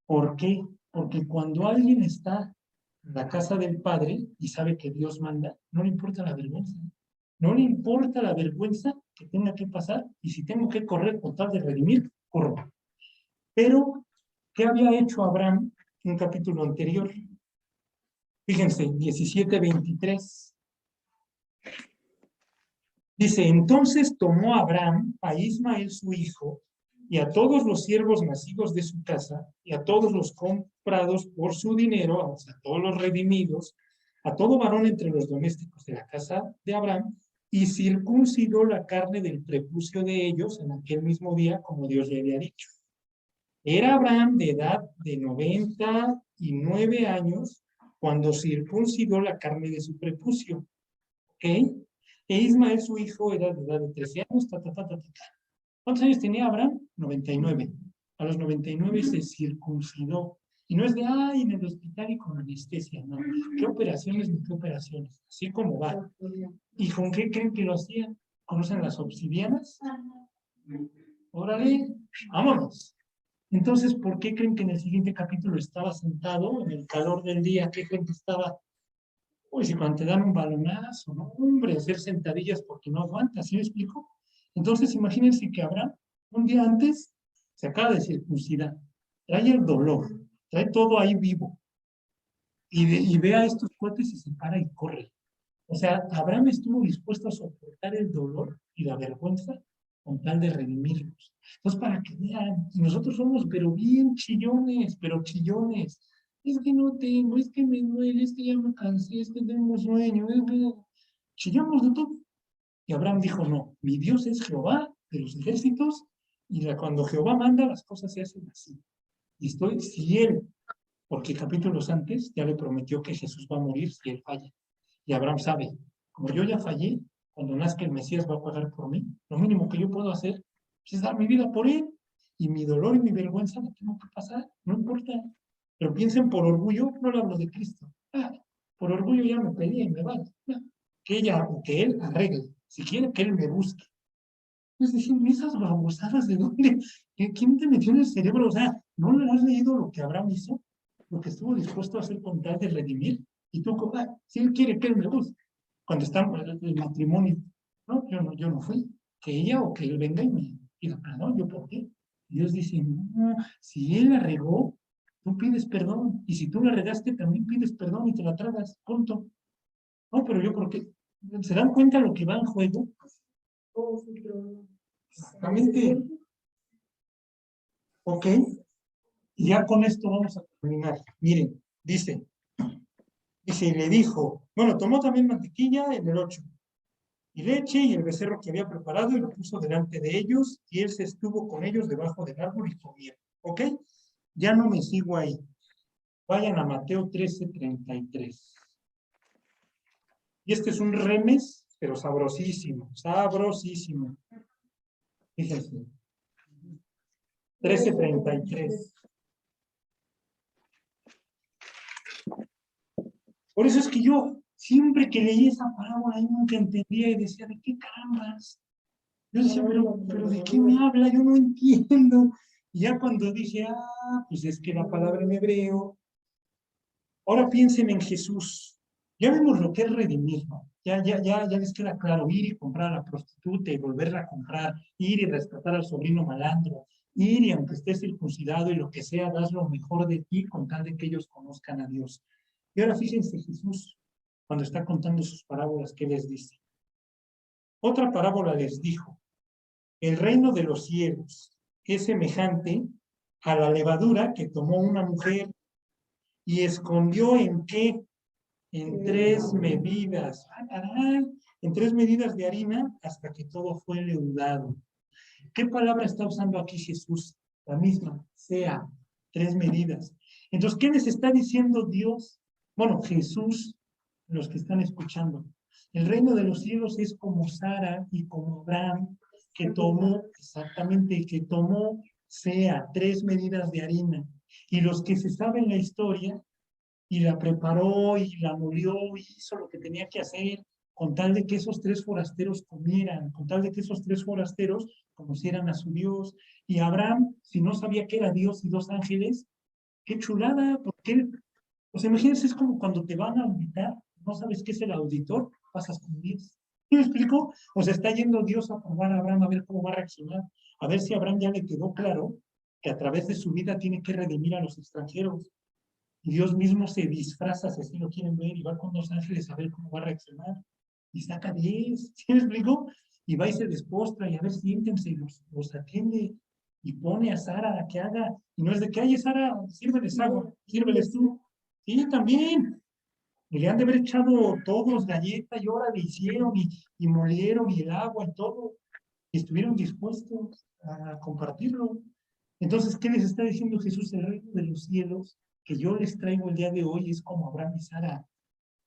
¿Por qué? Porque cuando alguien está en la casa del Padre y sabe que Dios manda, no le importa la vergüenza. No le importa la vergüenza que tenga que pasar, y si tengo que correr con tal de redimir, corro. Pero, ¿qué había hecho Abraham en un capítulo anterior? Fíjense, 17:23. Dice, entonces tomó Abraham a Ismael su hijo, y a todos los siervos nacidos de su casa, y a todos los comprados por su dinero, o sea, a todos los redimidos, a todo varón entre los domésticos de la casa de Abraham, y circuncidó la carne del prepucio de ellos en aquel mismo día, como Dios le había dicho. Era Abraham de edad de 99 años cuando circuncidó la carne de su prepucio. ¿Ok? E Ismael, su hijo, era de edad de 13 años. ¿Cuántos años tenía Abraham? 99. A los 99 se circuncidó. Y no es de, ay, en el hospital y con anestesia, no. ¿Qué operaciones ni qué operaciones? Así como va. ¿Y con qué creen que lo hacían? ¿Conocen las obsidianas? Órale, vámonos. Entonces, ¿por qué creen que en el siguiente capítulo estaba sentado en el calor del día? ¿Qué creen que estaba? Uy, si cuando te dan un balonazo, ¿no? Hombre, hacer sentadillas porque no aguantas, ¿sí me explico? Entonces, imagínense que Abraham, un día antes, se acaba de circuncidar, trae el dolor, trae todo ahí vivo, y ve a estos cuates y se para y corre. O sea, Abraham estuvo dispuesto a soportar el dolor y la vergüenza con tal de redimirlos. Entonces, para que vean, nosotros somos, pero bien chillones, pero chillones. Es que no tengo, es que me duele, es que ya me cansé, es que tengo sueño, es que... Chillamos de todo. Y Abraham dijo, no, mi Dios es Jehová de los ejércitos, y cuando Jehová manda, las cosas se hacen así. Y estoy, si él, porque capítulos antes ya le prometió que Jesús va a morir si él falla. Y Abraham sabe, como yo ya fallé, cuando nazca el Mesías va a pagar por mí, lo mínimo que yo puedo hacer es dar mi vida por él, y mi dolor y mi vergüenza la tengo que pasar, no importa. Pero piensen, por orgullo, no le hablo de Cristo. Por orgullo ya me peleé y me vale. Que ella o que él arregle, si quiere que él me busque. Es decir, esas babosadas de dónde, ¿quién te metió en el cerebro? O sea, ¿no le has leído lo que Abraham hizo? Lo que estuvo dispuesto a hacer con tal de redimir. Y tú, si él quiere que él me busque, cuando está el matrimonio, no, yo no fui, que ella o que él venga y me diga perdón, ¿yo por qué? Dios dice, no, si él la regó, tú pides perdón, y si tú la regaste, también pides perdón y te la tragas, punto. No, pero yo creo que, ¿se dan cuenta lo que va en juego? Exactamente. Ok, y ya con esto vamos a terminar. Miren, dice, y le dijo, bueno, tomó también mantequilla en el 8, y leche y el becerro que había preparado, y lo puso delante de ellos, y él se estuvo con ellos debajo del árbol y comieron. ¿Ok? Ya no me sigo ahí. Vayan a Mateo 13:33. Y este es un remes, pero sabrosísimo, sabrosísimo. Fíjense. 13:33. Por eso es que yo, siempre que leí esa parábola, yo nunca entendía y decía, ¿de qué carambas? Yo decía, pero ¿de qué me habla? Yo no entiendo. Y ya cuando dije, pues es que la palabra en hebreo. Ahora piensen en Jesús. Ya vemos lo que es redimir, ¿no? Ya les queda claro, ir y comprar a la prostituta y volverla a comprar, ir y rescatar al sobrino malandro, ir y aunque esté circuncidado y lo que sea, das lo mejor de ti con tal de que ellos conozcan a Dios. Y ahora fíjense Jesús, cuando está contando sus parábolas, ¿qué les dice? Otra parábola les dijo, el reino de los cielos es semejante a la levadura que tomó una mujer y escondió ¿en qué? En 3 medidas. En 3 medidas de harina hasta que todo fue leudado. ¿Qué palabra está usando aquí Jesús? La misma, sea, 3 medidas. Entonces, ¿qué les está diciendo Dios? Bueno, Jesús, los que están escuchando. El reino de los cielos es como Sara y como Abraham, que tomó, exactamente, que tomó, sea, 3 medidas de harina. Y los que se saben la historia, y la preparó, y la molió, y hizo lo que tenía que hacer, con tal de que esos 3 forasteros comieran, con tal de que esos 3 forasteros conocieran a su Dios. Y Abraham, si no sabía que era Dios y 2 ángeles, qué chulada, porque, o sea, imagínense, es como cuando te van a auditar, no sabes qué es el auditor, pasas con 10. ¿Sí me explico? O sea, está yendo Dios a probar a Abraham a ver cómo va a reaccionar, a ver si a Abraham ya le quedó claro que a través de su vida tiene que redimir a los extranjeros. Y Dios mismo se disfraza, si así lo quieren ver, y va con 2 ángeles a ver cómo va a reaccionar. Y saca 10, ¿sí me explico? Y va y se despostra, y a ver, siéntense, y los atiende, y pone a Sara a que haga, y no es de que, ay, Sara, sírveles agua, sírveles tú. Sí, también. Y le han de haber echado todos galleta, y ahora le hicieron, y molieron, y el agua, y todo. Y estuvieron dispuestos a compartirlo. Entonces, ¿qué les está diciendo Jesús? El reino de los cielos que yo les traigo el día de hoy es como Abraham y Sara.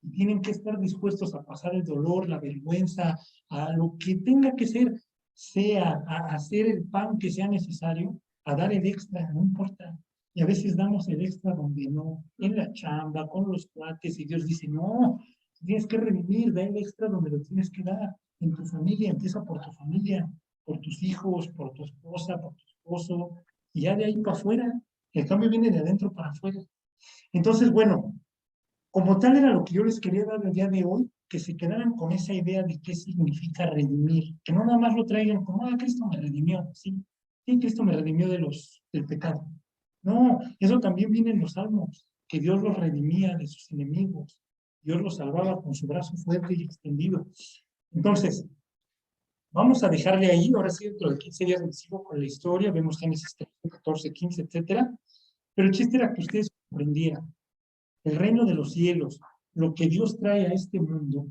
Y tienen que estar dispuestos a pasar el dolor, la vergüenza, a lo que tenga que ser, sea a hacer el pan que sea necesario, a dar el extra, no importa. Y a veces damos el extra donde no, en la chamba, con los cuates, y Dios dice, no, tienes que redimir, da el extra donde lo tienes que dar. En tu familia, empieza por tu familia, por tus hijos, por tu esposa, por tu esposo, y ya de ahí para afuera. El cambio viene de adentro para afuera. Entonces, bueno, como tal era lo que yo les quería dar el día de hoy, que se quedaran con esa idea de qué significa redimir, que no nada más lo traigan como, ah, Cristo me redimió, sí, sí, Cristo me redimió del pecado. No, eso también viene en los salmos, que Dios los redimía de sus enemigos, Dios los salvaba con su brazo fuerte y extendido. Entonces, vamos a dejarle ahí, ahora sí, dentro de 15 días les sigo con la historia, vemos Génesis 13, 14, 15, etcétera, pero el chiste era que ustedes comprendieran el reino de los cielos, lo que Dios trae a este mundo,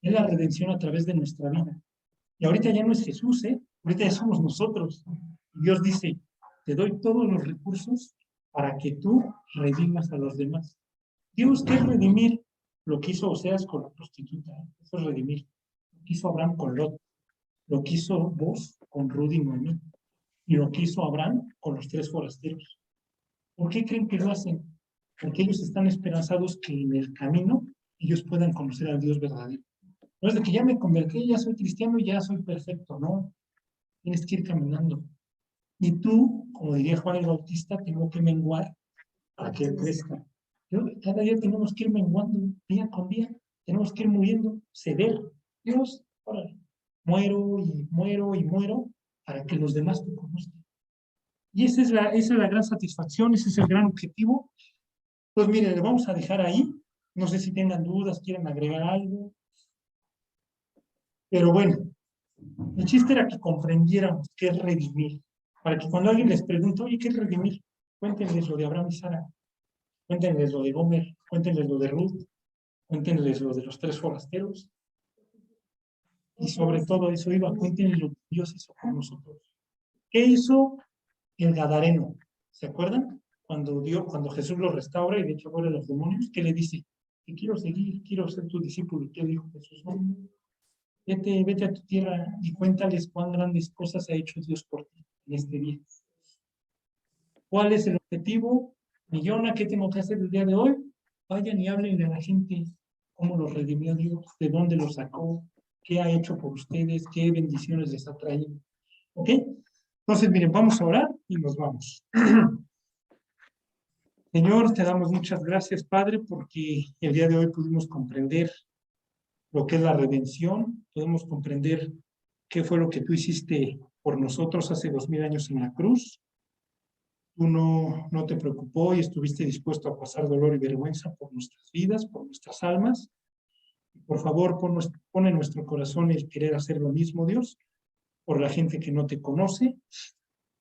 es la redención a través de nuestra vida. Y ahorita ya no es Jesús, ahorita ya somos nosotros. Y Dios dice, te doy todos los recursos para que tú redimas a los demás. Dios, ¿qué es redimir? Lo que hizo Oseas con la prostituta, eso es redimir. Lo que hizo Abraham con Lot, lo que hizo vos con Rudy y Noemí, y lo que hizo Abraham con los 3 forasteros. ¿Por qué creen que lo hacen? Porque ellos están esperanzados que en el camino ellos puedan conocer al Dios verdadero. No es de que ya me convertí, ya soy cristiano y ya soy perfecto, no. Tienes que ir caminando. Y tú, como diría Juan el Bautista, tengo que menguar para que él crezca. Cada día tenemos que ir menguando, día con día. Tenemos que ir muriendo, ceder. Dios, órale, muero y muero y muero para que los demás te conozcan. Y esa es la gran satisfacción, ese es el gran objetivo. Pues miren, le vamos a dejar ahí. No sé si tengan dudas, quieren agregar algo. Pero bueno, el chiste era que comprendiéramos qué es redimir. Para que cuando alguien les pregunte, oye, ¿qué es redimir? Cuéntenles lo de Abraham y Sara. Cuéntenles lo de Gomer. Cuéntenles lo de Ruth. Cuéntenles lo de los 3 forasteros. Y sobre todo eso iba, cuéntenles lo que Dios hizo con nosotros. ¿Qué hizo el Gadareno? ¿Se acuerdan? Cuando Jesús lo restaura y de hecho fuera los demonios, ¿qué le dice? Te quiero seguir, quiero ser tu discípulo. ¿Qué dijo Jesús? No, vete a tu tierra y cuéntales cuán grandes cosas ha hecho Dios por ti en este día. ¿Cuál es el objetivo? Millona, ¿qué tengo que hacer el día de hoy? Vayan y háblenle a la gente cómo los redimió Dios, de dónde los sacó, qué ha hecho por ustedes, qué bendiciones les ha traído. ¿Ok? Entonces, miren, vamos a orar y nos vamos. Señor, te damos muchas gracias, Padre, porque el día de hoy pudimos comprender lo que es la redención, podemos comprender qué fue lo que tú hiciste por nosotros hace 2000 años en la cruz. Tú no te preocupó y estuviste dispuesto a pasar dolor y vergüenza por nuestras vidas, por nuestras almas. Por favor, pon en nuestro corazón el querer hacer lo mismo, Dios, por la gente que no te conoce.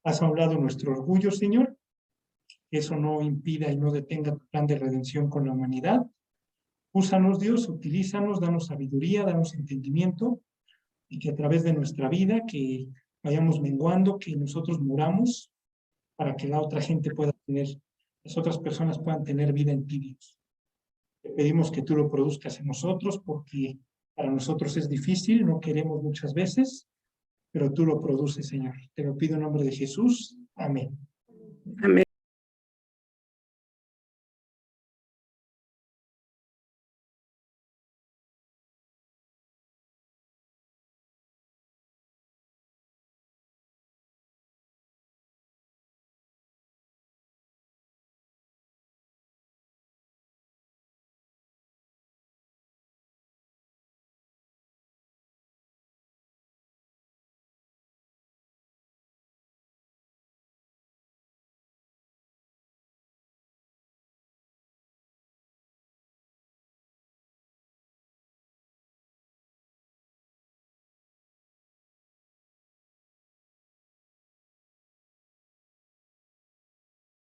Haz a un lado nuestro orgullo, Señor. Que eso no impida y no detenga tu plan de redención con la humanidad. Úsanos, Dios, utilízanos, danos sabiduría, danos entendimiento, y que a través de nuestra vida, que vayamos menguando, que nosotros muramos, para que la otra gente pueda tener, las otras personas puedan tener vida en ti, Dios. Te pedimos que tú lo produzcas en nosotros, porque para nosotros es difícil, no queremos muchas veces, pero tú lo produces, Señor. Te lo pido en nombre de Jesús. Amén. Amén.